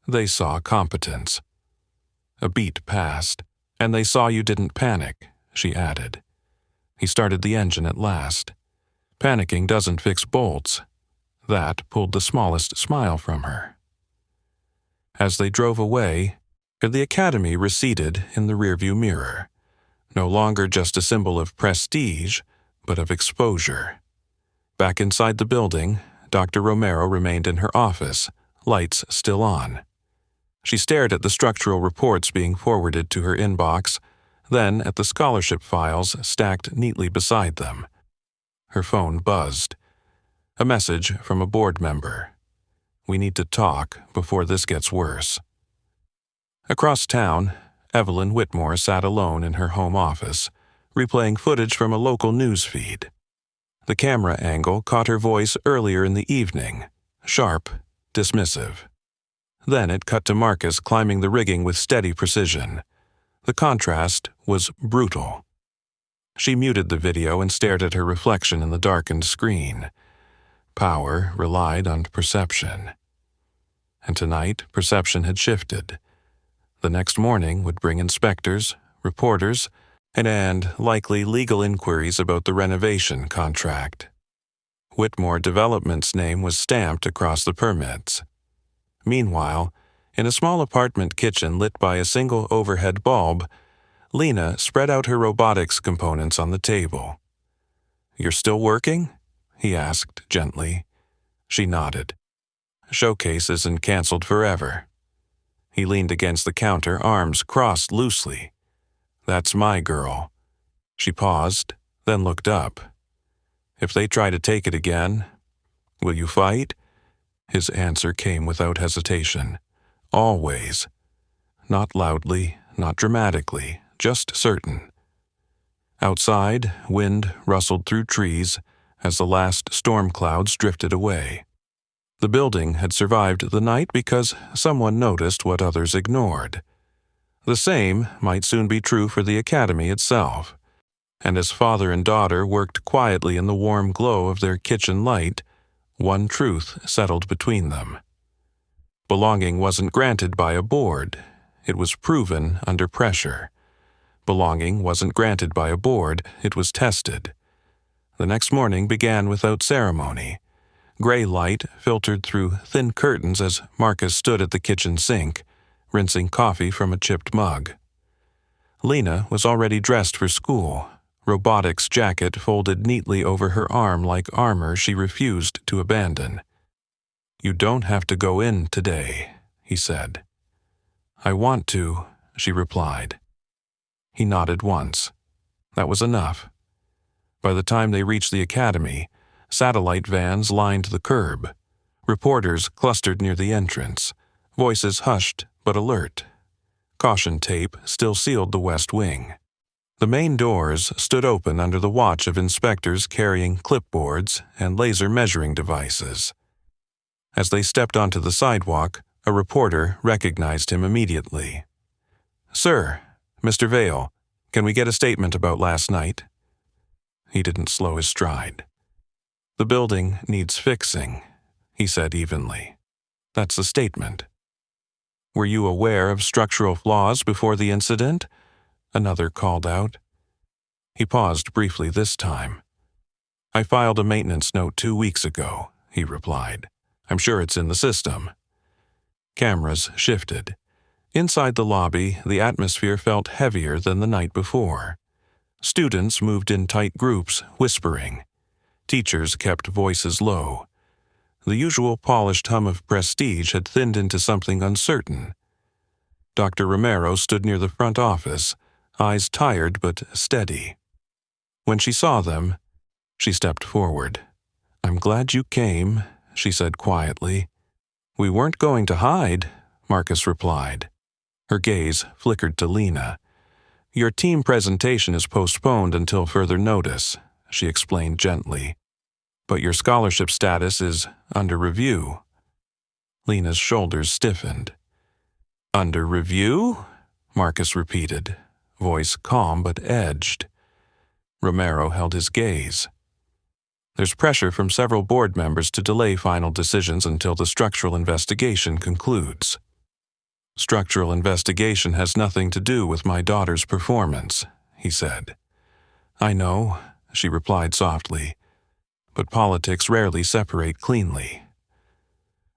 They saw competence. A beat passed, and they saw you didn't panic, she added. He started the engine at last. Panicking doesn't fix bolts. That pulled the smallest smile from her. As they drove away, the academy receded in the rearview mirror, no longer just a symbol of prestige, but of exposure. Back inside the building, Dr. Romero remained in her office, lights still on. She stared at the structural reports being forwarded to her inbox, then at the scholarship files stacked neatly beside them. Her phone buzzed. A message from a board member. We need to talk before this gets worse. Across town, Evelyn Whitmore sat alone in her home office, replaying footage from a local news feed. The camera angle caught her voice earlier in the evening, sharp, dismissive. Then it cut to Marcus climbing the rigging with steady precision. The contrast was brutal. She muted the video and stared at her reflection in the darkened screen. Power relied on perception. And tonight, perception had shifted. The next morning would bring inspectors, reporters, and likely legal inquiries about the renovation contract. Whitmore Development's name was stamped across the permits. Meanwhile, in a small apartment kitchen lit by a single overhead bulb, Lena spread out her robotics components on the table. "You're still working?" he asked gently. She nodded. "Showcase isn't canceled forever." He leaned against the counter, arms crossed loosely. "That's my girl." She paused, then looked up. "If they try to take it again, will you fight?" His answer came without hesitation. "Always." Not loudly, not dramatically, just certain. Outside, wind rustled through trees as the last storm clouds drifted away. The building had survived the night because someone noticed what others ignored. The same might soon be true for the academy itself, and as father and daughter worked quietly in the warm glow of their kitchen light, one truth settled between them. Belonging wasn't granted by a board. It was proven under pressure. Belonging wasn't granted by a board. It was tested. The next morning began without ceremony. Gray light filtered through thin curtains as Marcus stood at the kitchen sink, rinsing coffee from a chipped mug. Lena was already dressed for school, robotics jacket folded neatly over her arm like armor she refused to abandon. "You don't have to go in today," he said. "I want to," she replied. He nodded once. That was enough. By the time they reached the academy, satellite vans lined the curb. Reporters clustered near the entrance, voices hushed but alert. Caution tape still sealed the west wing. The main doors stood open under the watch of inspectors carrying clipboards and laser measuring devices. As they stepped onto the sidewalk, a reporter recognized him immediately. "Sir, Mr. Vale, can we get a statement about last night?" He didn't slow his stride. "The building needs fixing," he said evenly. "That's the statement." "Were you aware of structural flaws before the incident?" Another called out. He paused briefly this time. "I filed a maintenance note 2 weeks ago," he replied. "I'm sure it's in the system." Cameras shifted. Inside the lobby, the atmosphere felt heavier than the night before. Students moved in tight groups, whispering. Teachers kept voices low. The usual polished hum of prestige had thinned into something uncertain. Dr. Romero stood near the front office, eyes tired but steady. When she saw them, she stepped forward. "I'm glad you came," she said quietly. "We weren't going to hide," Marcus replied. Her gaze flickered to Lena. "Your team presentation is postponed until further notice," she explained gently. "But your scholarship status is under review." Lena's shoulders stiffened. Under review? Marcus repeated, voice calm but edged. Romero held his gaze. There's pressure from several board members to delay final decisions until the structural investigation concludes. Structural investigation has nothing to do with my daughter's performance, he said. I know, she replied softly, but politics rarely separate cleanly.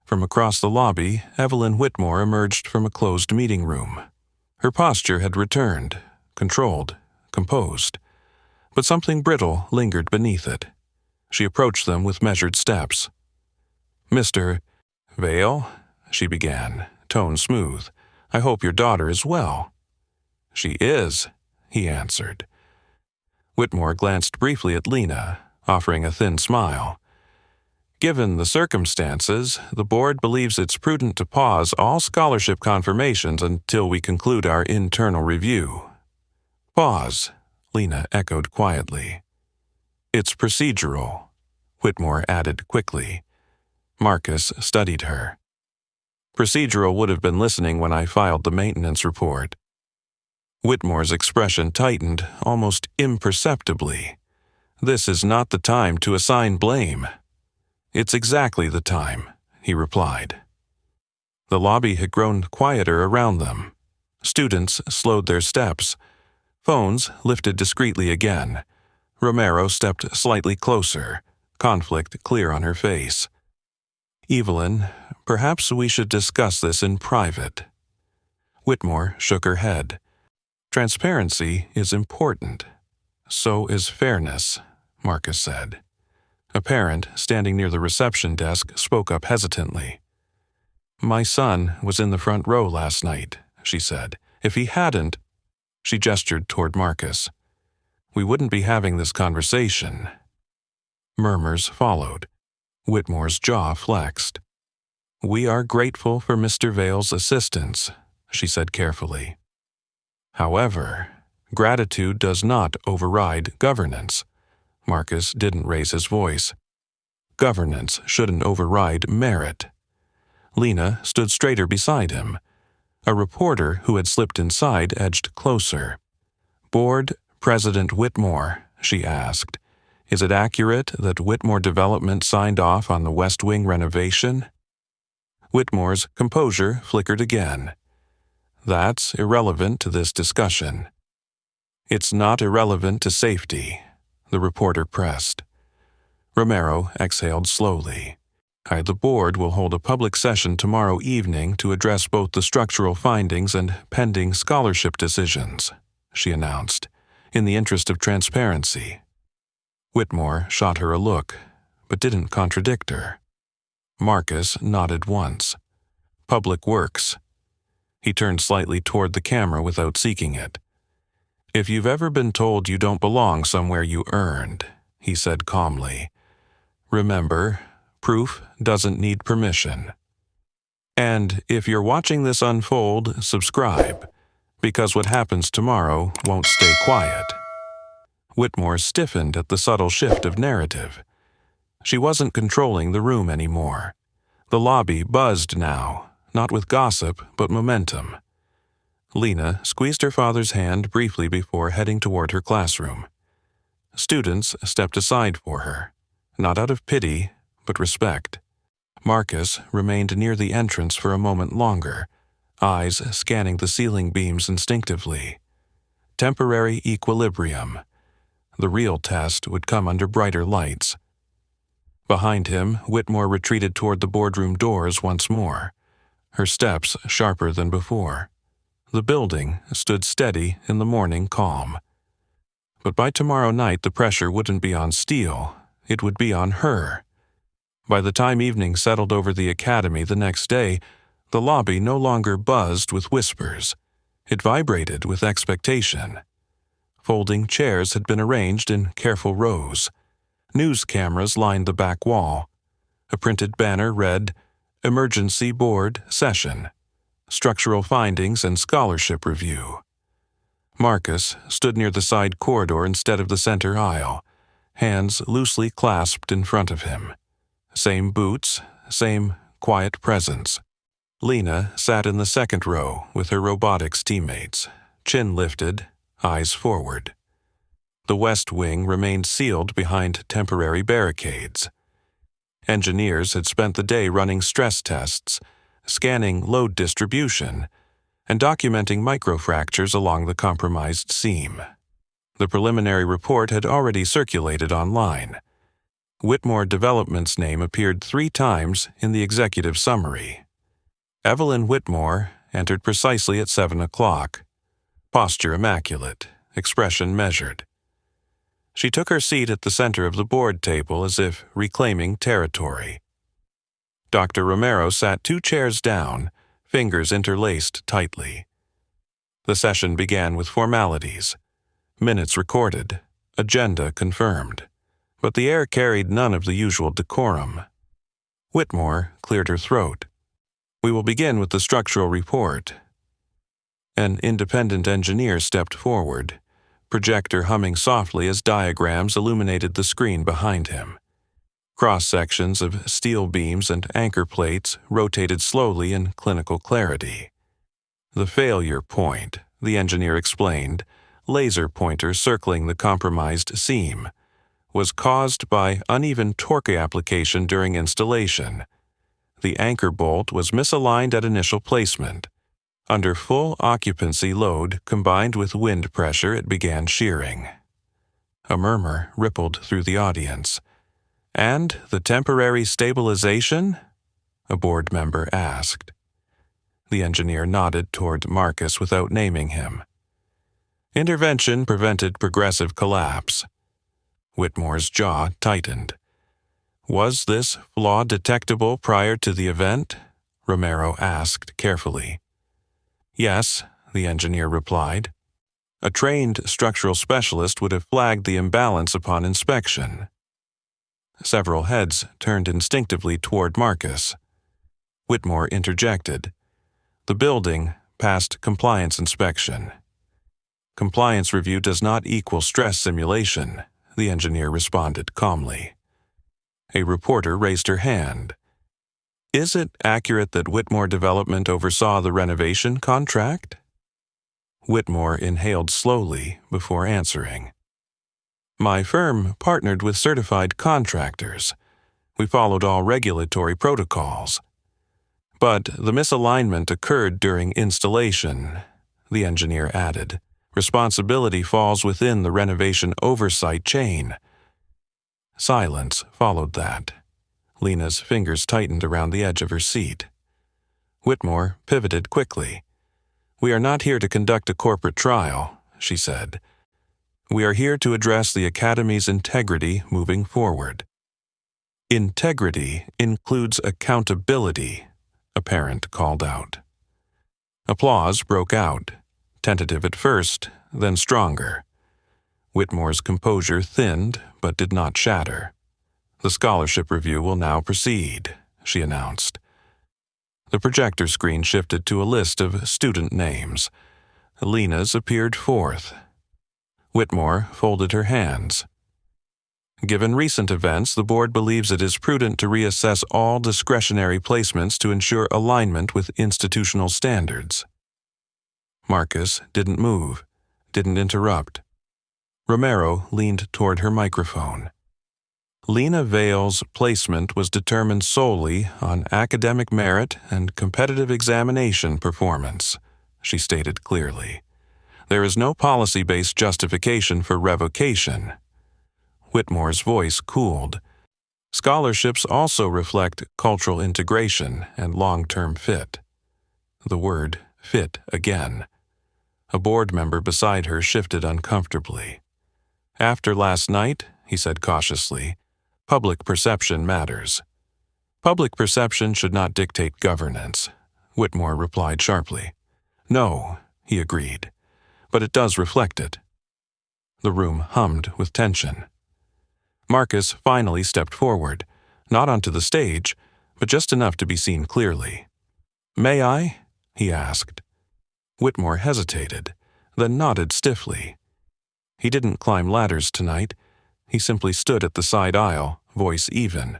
From across the lobby, Evelyn Whitmore emerged from a closed meeting room. Her posture had returned, controlled, composed, but something brittle lingered beneath it. She approached them with measured steps. Mr. Vale, she began, tone smooth, I hope your daughter is well. She is, he answered. Whitmore glanced briefly at Lena, offering a thin smile. Given the circumstances, the board believes it's prudent to pause all scholarship confirmations until we conclude our internal review. Pause, Lena echoed quietly. It's procedural, Whitmore added quickly. Marcus studied her. Procedural would have been listening when I filed the maintenance report. Whitmore's expression tightened almost imperceptibly. This is not the time to assign blame. It's exactly the time, he replied. The lobby had grown quieter around them. Students slowed their steps. Phones lifted discreetly again. Romero stepped slightly closer, conflict clear on her face. Evelyn, perhaps we should discuss this in private. Whitmore shook her head. Transparency is important. So is fairness, Marcus said. A parent, standing near the reception desk, spoke up hesitantly. My son was in the front row last night, she said. If he hadn't, she gestured toward Marcus. We wouldn't be having this conversation. Murmurs followed. Whitmore's jaw flexed. We are grateful for Mr. Vale's assistance, she said carefully. However, gratitude does not override governance. Marcus didn't raise his voice. Governance shouldn't override merit. Lena stood straighter beside him. A reporter who had slipped inside edged closer. Board President Whitmore, she asked, is it accurate that Whitmore Development signed off on the West Wing renovation? Whitmore's composure flickered again. That's irrelevant to this discussion. It's not irrelevant to safety, the reporter pressed. Romero exhaled slowly. The board will hold a public session tomorrow evening to address both the structural findings and pending scholarship decisions, she announced, in the interest of transparency. Whitmore shot her a look, but didn't contradict her. Marcus nodded once. Public Works. He turned slightly toward the camera without seeking it. If you've ever been told you don't belong somewhere you earned, he said calmly, remember, proof doesn't need permission. And if you're watching this unfold, subscribe, because what happens tomorrow won't stay quiet. Whitmore stiffened at the subtle shift of narrative. She wasn't controlling the room anymore. The lobby buzzed now, not with gossip, but momentum. Lena squeezed her father's hand briefly before heading toward her classroom. Students stepped aside for her, not out of pity, but respect. Marcus remained near the entrance for a moment longer, eyes scanning the ceiling beams instinctively. Temporary equilibrium. The real test would come under brighter lights. Behind him, Whitmore retreated toward the boardroom doors once more, her steps sharper than before. The building stood steady in the morning calm. But by tomorrow night the pressure wouldn't be on steel, it would be on her. By the time evening settled over the academy the next day, the lobby no longer buzzed with whispers. It vibrated with expectation. Folding chairs had been arranged in careful rows. News cameras lined the back wall. A printed banner read, Emergency Board Session, Structural Findings and Scholarship Review. Marcus stood near the side corridor instead of the center aisle, hands loosely clasped in front of him. Same boots, same quiet presence. Lena sat in the second row with her robotics teammates, chin lifted, eyes forward. The west wing remained sealed behind temporary barricades. Engineers had spent the day running stress tests, scanning load distribution, and documenting microfractures along the compromised seam. The preliminary report had already circulated online. Whitmore Development's name appeared 3 times in the executive summary. Evelyn Whitmore entered precisely at 7 o'clock. Posture immaculate, expression measured. She took her seat at the center of the board table as if reclaiming territory. Dr. Romero sat 2 chairs down, fingers interlaced tightly. The session began with formalities. Minutes recorded, agenda confirmed. But the air carried none of the usual decorum. Whitmore cleared her throat. "We will begin with the structural report." An independent engineer stepped forward, projector humming softly as diagrams illuminated the screen behind him. Cross-sections of steel beams and anchor plates rotated slowly in clinical clarity. "The failure point," the engineer explained, laser pointer circling the compromised seam, "was caused by uneven torque application during installation. The anchor bolt was misaligned at initial placement. Under full occupancy load combined with wind pressure, it began shearing." A murmur rippled through the audience. "And the temporary stabilization?" a board member asked. The engineer nodded toward Marcus without naming him. "Intervention prevented progressive collapse." Whitmore's jaw tightened. "Was this flaw detectable prior to the event?" Romero asked carefully. "Yes," the engineer replied. "A trained structural specialist would have flagged the imbalance upon inspection." Several heads turned instinctively toward Marcus. Whitmore interjected. "The building passed compliance inspection." "Compliance review does not equal stress simulation," the engineer responded calmly. A reporter raised her hand. "Is it accurate that Whitmore Development oversaw the renovation contract?" Whitmore inhaled slowly before answering. "My firm partnered with certified contractors. We followed all regulatory protocols. But the misalignment occurred during installation," the engineer added. "Responsibility falls within the renovation oversight chain." Silence followed that. Lena's fingers tightened around the edge of her seat. Whitmore pivoted quickly. "We are not here to conduct a corporate trial," she said. "We are here to address the Academy's integrity moving forward." "Integrity includes accountability," a parent called out. Applause broke out, tentative at first, then stronger. Whitmore's composure thinned but did not shatter. "The scholarship review will now proceed," she announced. The projector screen shifted to a list of student names. Lena's appeared fourth. Whitmore folded her hands. "Given recent events, the board believes it is prudent to reassess all discretionary placements to ensure alignment with institutional standards." Marcus didn't move, didn't interrupt. Romero leaned toward her microphone. "Lena Vale's placement was determined solely on academic merit and competitive examination performance," she stated clearly. "There is no policy-based justification for revocation." Whitmore's voice cooled. "Scholarships also reflect cultural integration and long-term fit." The word "fit" again. A board member beside her shifted uncomfortably. "After last night," he said cautiously, "public perception matters." "Public perception should not dictate governance," Whitmore replied sharply. "No," he agreed, "but it does reflect it." The room hummed with tension. Marcus finally stepped forward, not onto the stage, but just enough to be seen clearly. "May I?" he asked. Whitmore hesitated, then nodded stiffly. He didn't climb ladders tonight. He simply stood at the side aisle, voice even.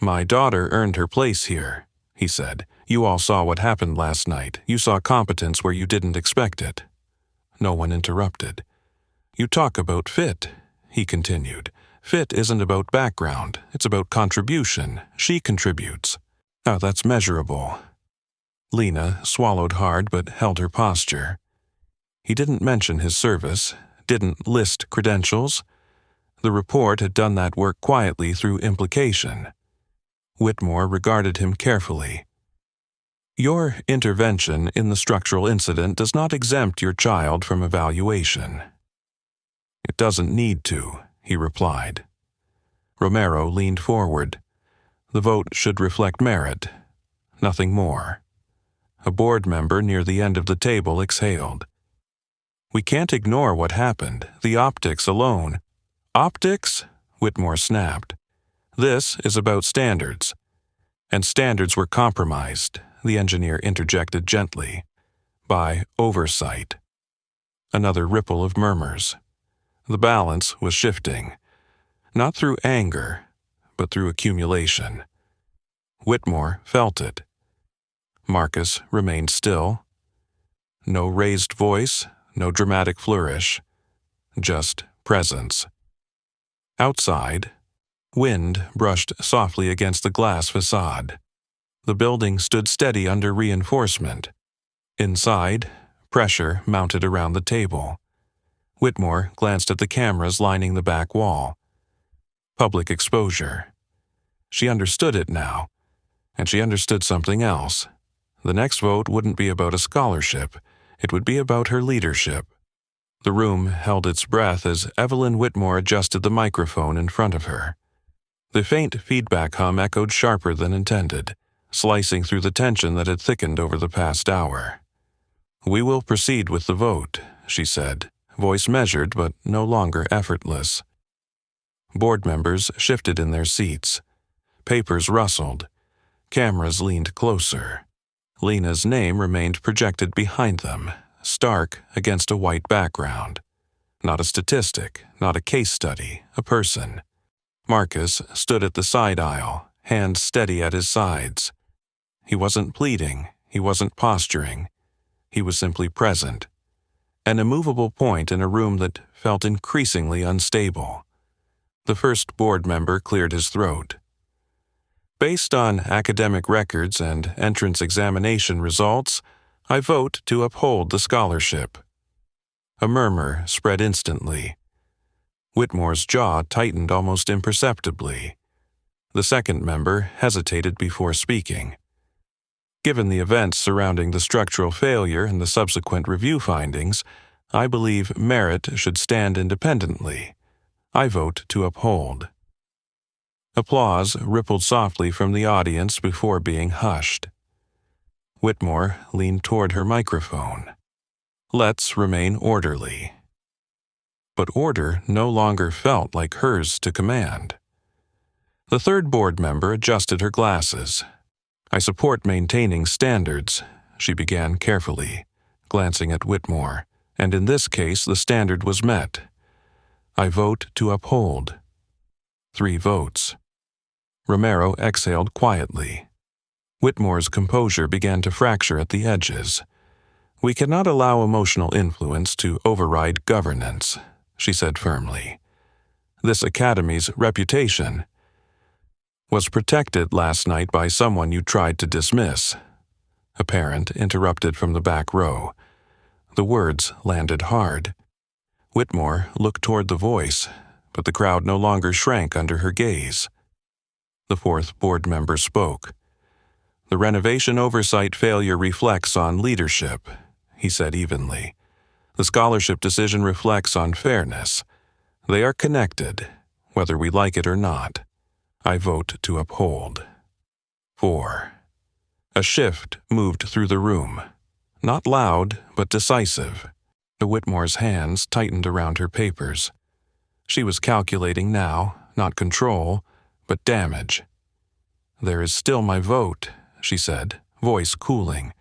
"My daughter earned her place here," he said. "You all saw what happened last night. You saw competence where you didn't expect it." No one interrupted. "You talk about fit," he continued. "Fit isn't about background. It's about contribution. She contributes. Now that's measurable." Lena swallowed hard but held her posture. He didn't mention his service, didn't list credentials. The report had done that work quietly through implication. Whitmore regarded him carefully. "Your intervention in the structural incident does not exempt your child from evaluation." "It doesn't need to," he replied. Romero leaned forward. "The vote should reflect merit, nothing more." A board member near the end of the table exhaled. "We can't ignore what happened, the optics alone." "Optics?" Whitmore snapped. "This is about standards." "And standards were compromised," the engineer interjected gently, "by oversight." Another ripple of murmurs. The balance was shifting, not through anger, but through accumulation. Whitmore felt it. Marcus remained still. No raised voice, no dramatic flourish, just presence. Outside, wind brushed softly against the glass facade. The building stood steady under reinforcement. Inside, pressure mounted around the table. Whitmore glanced at the cameras lining the back wall. Public exposure. She understood it now, and she understood something else. The next vote wouldn't be about a scholarship. It would be about her leadership. The room held its breath as Evelyn Whitmore adjusted the microphone in front of her. The faint feedback hum echoed sharper than intended, slicing through the tension that had thickened over the past hour. "We will proceed with the vote," she said, voice measured but no longer effortless. Board members shifted in their seats. Papers rustled. Cameras leaned closer. Lena's name remained projected behind them, stark against a white background. Not a statistic, not a case study, a person. Marcus stood at the side aisle, hands steady at his sides. He wasn't pleading, he wasn't posturing. He was simply present. An immovable point in a room that felt increasingly unstable. The first board member cleared his throat. "Based on academic records and entrance examination results, I vote to uphold the scholarship." A murmur spread instantly. Whitmore's jaw tightened almost imperceptibly. The second member hesitated before speaking. "Given the events surrounding the structural failure and the subsequent review findings, I believe merit should stand independently. I vote to uphold." Applause rippled softly from the audience before being hushed. Whitmore leaned toward her microphone. "Let's remain orderly." But order no longer felt like hers to command. The third board member adjusted her glasses. "I support maintaining standards," she began carefully, glancing at Whitmore, "and in this case the standard was met. I vote to uphold." 3 votes. Romero exhaled quietly. Whitmore's composure began to fracture at the edges. "We cannot allow emotional influence to override governance," she said firmly. "This academy's reputation was protected last night by someone you tried to dismiss." A parent interrupted from the back row. The words landed hard. Whitmore looked toward the voice, but the crowd no longer shrank under her gaze. The fourth board member spoke. "The renovation oversight failure reflects on leadership," he said evenly. "The scholarship decision reflects on fairness. They are connected, whether we like it or not. I vote to uphold." 4. A shift moved through the room. Not loud, but decisive. Whitmore's hands tightened around her papers. She was calculating now, not control, but damage. "There is still my vote," she said, voice cooling.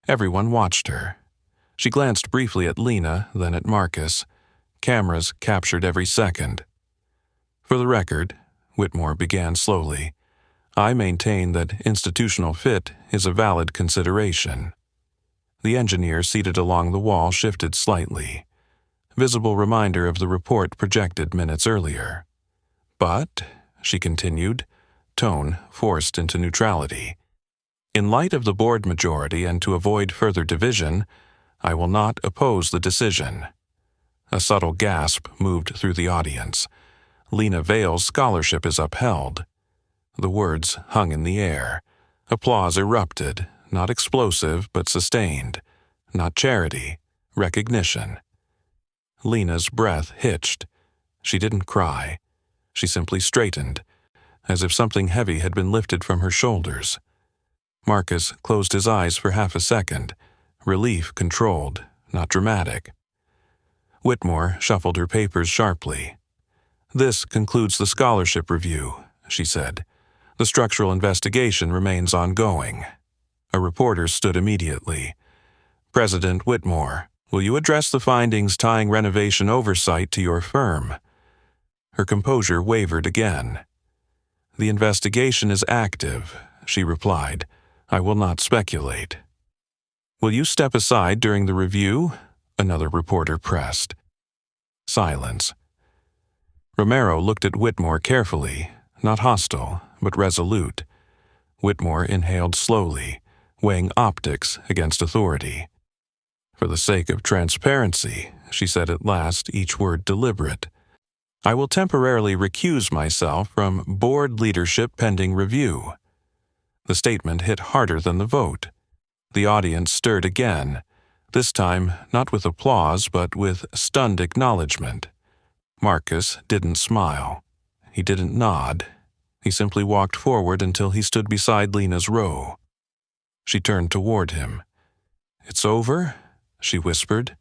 Everyone watched her. She glanced briefly at Lena, then at Marcus. Cameras captured every second. "For the record," Whitmore began slowly, I maintain that institutional fit is a valid consideration. The engineer seated along the wall shifted slightly, visible reminder of the report projected minutes earlier. But, she continued, tone forced into neutrality, in light of the board majority and to avoid further division, I will not oppose the decision. A subtle gasp moved through the audience. Lena Vale's scholarship is upheld. The words hung in the air. Applause erupted, not explosive but sustained. Not charity, recognition. Lena's breath hitched. She didn't cry. She simply straightened, as if something heavy had been lifted from her shoulders. Marcus closed his eyes for half a second, relief controlled, not dramatic. Whitmore shuffled her papers sharply. "This concludes the scholarship review," she said. "The structural investigation remains ongoing." A reporter stood immediately. "President Whitmore, will you address the findings tying renovation oversight to your firm?" Her composure wavered again. "The investigation is active," she replied. "I will not speculate." "Will you step aside during the review?" another reporter pressed. Silence. Romero looked at Whitmore carefully, not hostile, but resolute. Whitmore inhaled slowly, weighing optics against authority. "For the sake of transparency," she said at last, each word deliberate, "I will temporarily recuse myself from board leadership pending review." The statement hit harder than the vote. The audience stirred again, this time not with applause but with stunned acknowledgement. Marcus didn't smile. He didn't nod. He simply walked forward until he stood beside Lena's row. She turned toward him. "It's over?" she whispered.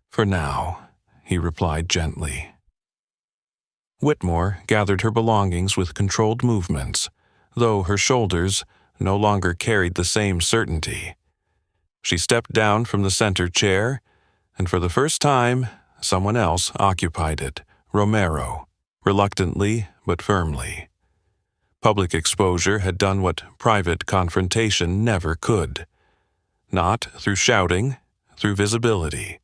"For now," he replied gently. Whitmore gathered her belongings with controlled movements, though her shoulders no longer carried the same certainty. She stepped down from the center chair, and for the first time, someone else occupied it, Romero, reluctantly but firmly. Public exposure had done what private confrontation never could. Not through shouting, through visibility.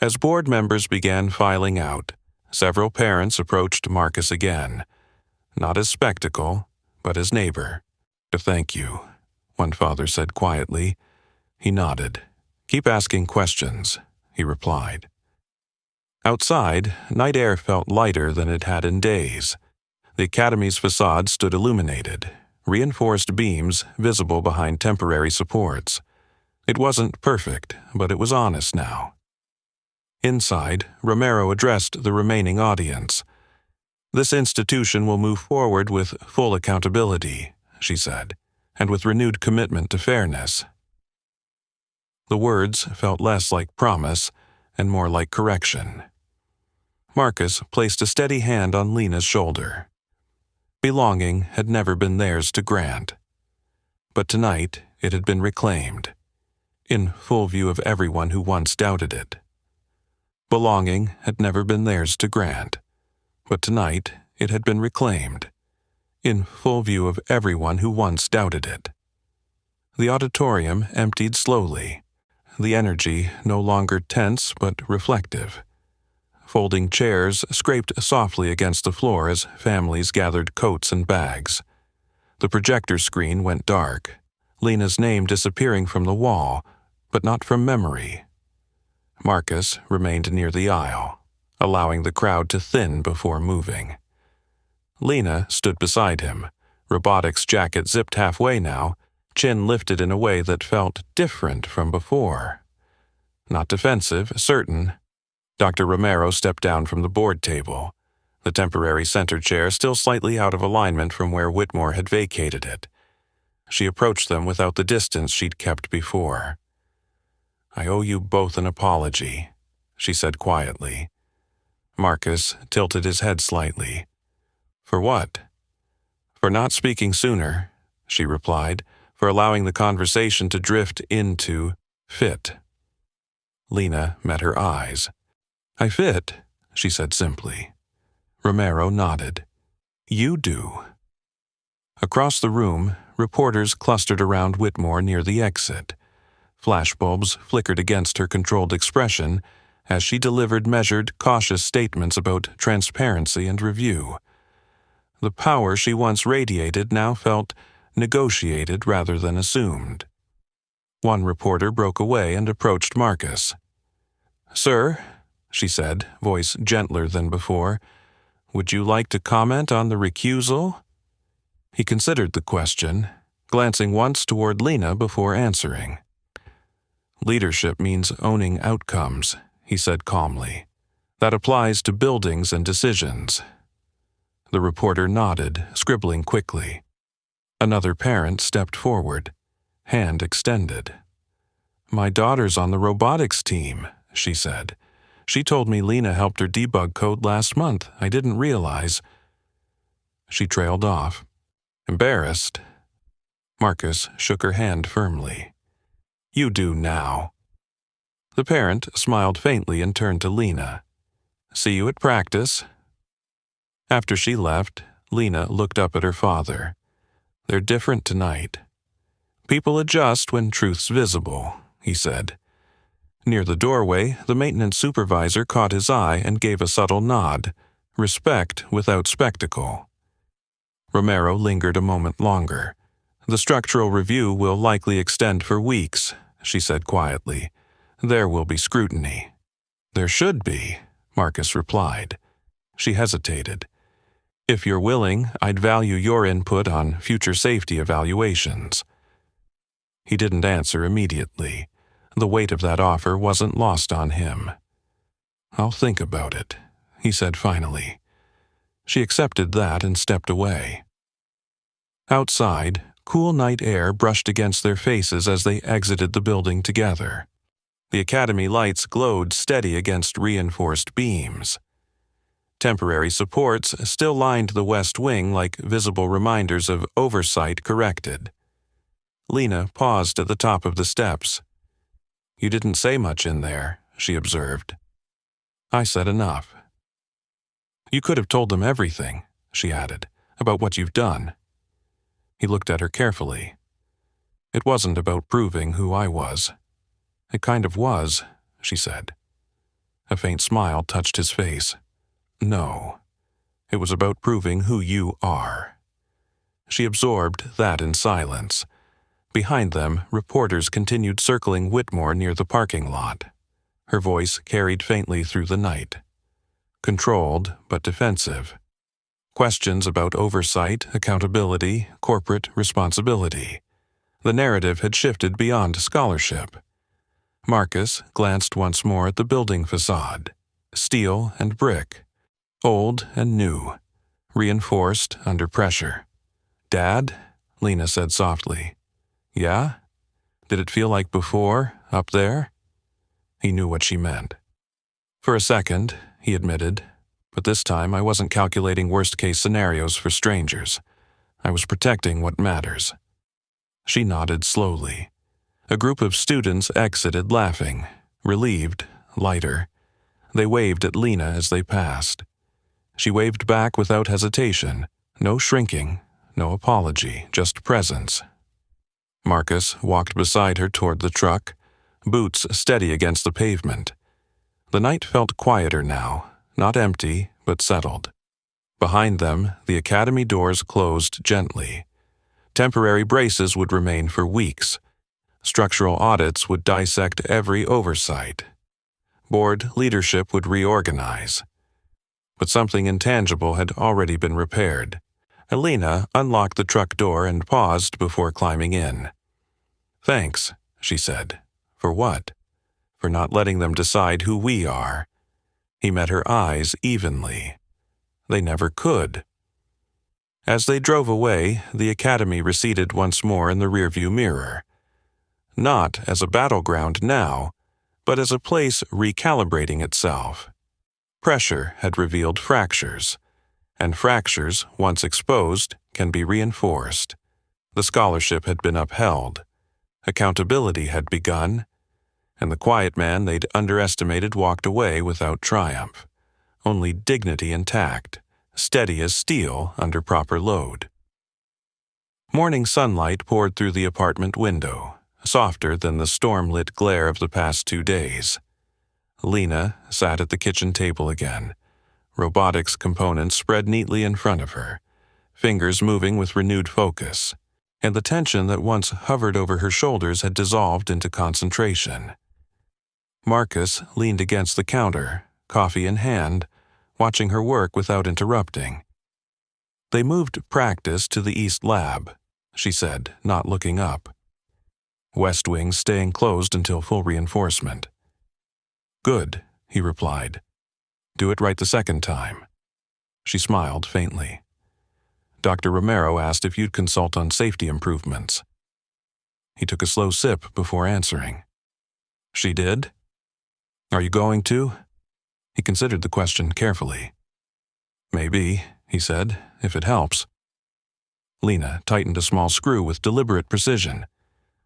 As board members began filing out, several parents approached Marcus again, not as spectacle, but as neighbor. "Thank you," one father said quietly. He nodded. "Keep asking questions," he replied. Outside, night air felt lighter than it had in days. The academy's facade stood illuminated, reinforced beams visible behind temporary supports. It wasn't perfect, but it was honest now. Inside, Romero addressed the remaining audience. "This institution will move forward with full accountability," she said, "and with renewed commitment to fairness." The words felt less like promise and more like correction. Marcus placed a steady hand on Lena's shoulder. Belonging had never been theirs to grant. But tonight it had been reclaimed, in full view of everyone who once doubted it. Belonging had never been theirs to grant, but tonight it had been reclaimed, in full view of everyone who once doubted it. The auditorium emptied slowly, the energy no longer tense but reflective. Folding chairs scraped softly against the floor as families gathered coats and bags. The projector screen went dark, Lena's name disappearing from the wall, but not from memory. Marcus remained near the aisle, allowing the crowd to thin before moving. Lena stood beside him, robotics jacket zipped halfway now, chin lifted in a way that felt different from before. Not defensive, certain. Dr. Romero stepped down from the board table, the temporary center chair still slightly out of alignment from where Whitmore had vacated it. She approached them without the distance she'd kept before. "I owe you both an apology," she said quietly. Marcus tilted his head slightly. "For what?" "For not speaking sooner," she replied, "for allowing the conversation to drift into fit." Lena met her eyes. "I fit," she said simply. Romero nodded. "You do." Across the room, reporters clustered around Whitmore near the exit. Flashbulbs flickered against her controlled expression as she delivered measured, cautious statements about transparency and review. The power she once radiated now felt negotiated rather than assumed. One reporter broke away and approached Marcus. "Sir," she said, voice gentler than before, "would you like to comment on the recusal?" He considered the question, glancing once toward Lena before answering. "Leadership means owning outcomes," he said calmly. "That applies to buildings and decisions." The reporter nodded, scribbling quickly. Another parent stepped forward, hand extended. "My daughter's on the robotics team," she said. "She told me Lena helped her debug code last month. I didn't realize." She trailed off. Embarrassed, Marcus shook her hand firmly. "You do now." The parent smiled faintly and turned to Lena. "See you at practice." After she left, Lena looked up at her father. "They're different tonight." "People adjust when truth's visible," he said. Near the doorway, the maintenance supervisor caught his eye and gave a subtle nod. Respect without spectacle. Romero lingered a moment longer. "The structural review will likely extend for weeks," she said quietly. "There will be scrutiny." "There should be," Marcus replied. She hesitated. "If you're willing, I'd value your input on future safety evaluations." He didn't answer immediately. The weight of that offer wasn't lost on him. "I'll think about it," he said finally. She accepted that and stepped away. Outside, cool night air brushed against their faces as they exited the building together. The academy lights glowed steady against reinforced beams. Temporary supports still lined the west wing like visible reminders of oversight corrected. Lena paused at the top of the steps. "You didn't say much in there," she observed. "I said enough." "You could have told them everything," she added, "about what you've done." He looked at her carefully. "It wasn't about proving who I was." "It kind of was," she said. A faint smile touched his face. "No, it was about proving who you are." She absorbed that in silence. Behind them, reporters continued circling Whitmore near the parking lot. Her voice carried faintly through the night. Controlled, but defensive. Questions about oversight, accountability, corporate responsibility. The narrative had shifted beyond scholarship. Marcus glanced once more at the building facade. Steel and brick. Old and new. Reinforced under pressure. "Dad?" Lena said softly. "Yeah? Did it feel like before, up there?" He knew what she meant. "For a second," he admitted, "but this time I wasn't calculating worst-case scenarios for strangers. I was protecting what matters." She nodded slowly. A group of students exited laughing, relieved, lighter. They waved at Lena as they passed. She waved back without hesitation. No shrinking, no apology, just presence. Marcus walked beside her toward the truck, boots steady against the pavement. The night felt quieter now, not empty, but settled. Behind them, the academy doors closed gently. Temporary braces would remain for weeks. Structural audits would dissect every oversight. Board leadership would reorganize. But something intangible had already been repaired. Elena unlocked the truck door and paused before climbing in. "Thanks," she said. "For what?" "For not letting them decide who we are." He met her eyes evenly. They never could. As they drove away, the academy receded once more in the rearview mirror. Not as a battleground now, but as a place recalibrating itself. Pressure had revealed fractures, and fractures, once exposed, can be reinforced. The scholarship had been upheld. Accountability had begun, and the quiet man they'd underestimated walked away without triumph. Only dignity intact, steady as steel under proper load. Morning sunlight poured through the apartment window, softer than the storm-lit glare of the past 2 days. Lena sat at the kitchen table again, robotics components spread neatly in front of her, fingers moving with renewed focus, and the tension that once hovered over her shoulders had dissolved into concentration. Marcus leaned against the counter, coffee in hand, watching her work without interrupting. "They moved practice to the East Lab," she said, not looking up. "West Wing's staying closed until full reinforcement." "Good," he replied. "Do it right the second time." She smiled faintly. "Dr. Romero asked if you'd consult on safety improvements." He took a slow sip before answering. "She did? Are you going to?" He considered the question carefully. "Maybe," he said, "if it helps." Lena tightened a small screw with deliberate precision.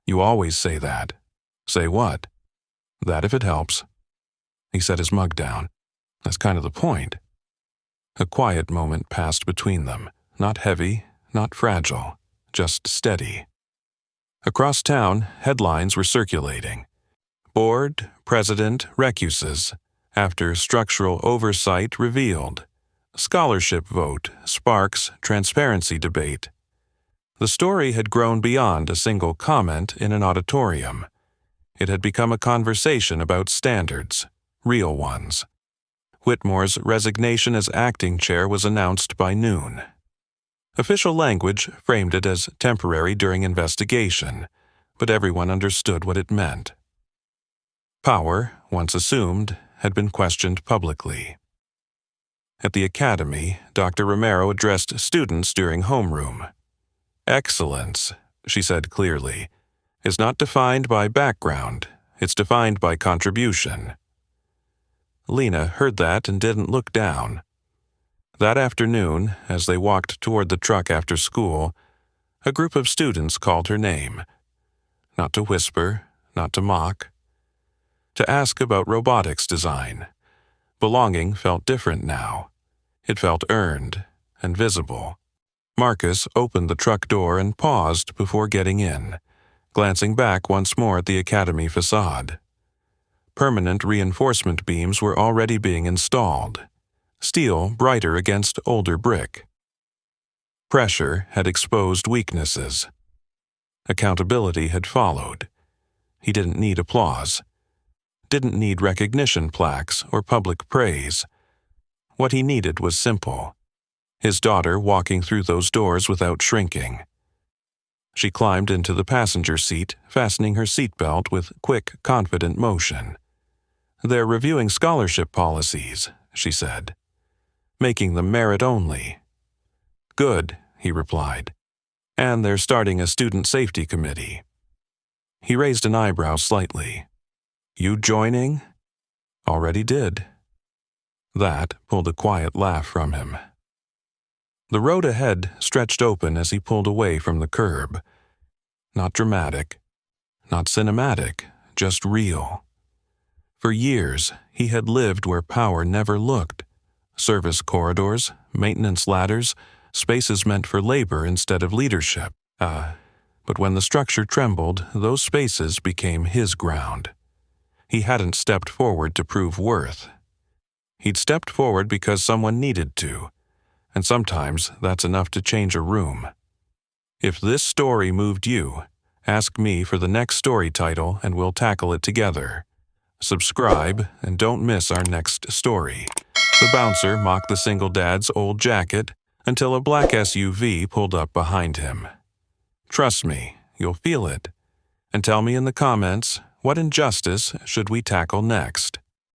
"You always say that." "Say what?" "That if it helps." He set his mug down. "That's kind of the point." A quiet moment passed between them, not heavy, not fragile, just steady. Across town, headlines were circulating. Board, President, recuses. After structural oversight revealed. Scholarship vote sparks transparency debate. The story had grown beyond a single comment in an auditorium. It had become a conversation about standards, real ones. Whitmore's resignation as acting chair was announced by noon. Official language framed it as temporary during investigation, but everyone understood what it meant. Power, once assumed, had been questioned publicly. At the academy, Dr. Romero addressed students during homeroom. "Excellence," she said clearly, "is not defined by background. It's defined by contribution." Lena heard that and didn't look down. That afternoon, as they walked toward the truck after school, a group of students called her name. Not to whisper, not to mock. To ask about robotics design. Belonging felt different now. It felt earned and visible. Marcus opened the truck door and paused before getting in, glancing back once more at the academy facade. Permanent reinforcement beams were already being installed, steel brighter against older brick. Pressure had exposed weaknesses. Accountability had followed. He didn't need applause. Didn't need recognition plaques or public praise. What he needed was simple. His daughter walking through those doors without shrinking. She climbed into the passenger seat, fastening her seatbelt with quick, confident motion. "They're reviewing scholarship policies," she said, "making them merit only." "Good," he replied. "And they're starting a student safety committee." He raised an eyebrow slightly. "You joining?" "Already did." That pulled a quiet laugh from him. The road ahead stretched open as he pulled away from the curb. Not dramatic, not cinematic, just real. For years, he had lived where power never looked. Service corridors, maintenance ladders, spaces meant for labor instead of leadership. But when the structure trembled, those spaces became his ground. He hadn't stepped forward to prove worth. He'd stepped forward because someone needed to, and sometimes that's enough to change a room. If this story moved you, ask me for the next story title and we'll tackle it together. Subscribe and don't miss our next story. The bouncer mocked the SingleDad's old jacket until a black SUV pulled up behind him. Trust me, you'll feel it. And tell me in the comments, what injustice should we tackle next?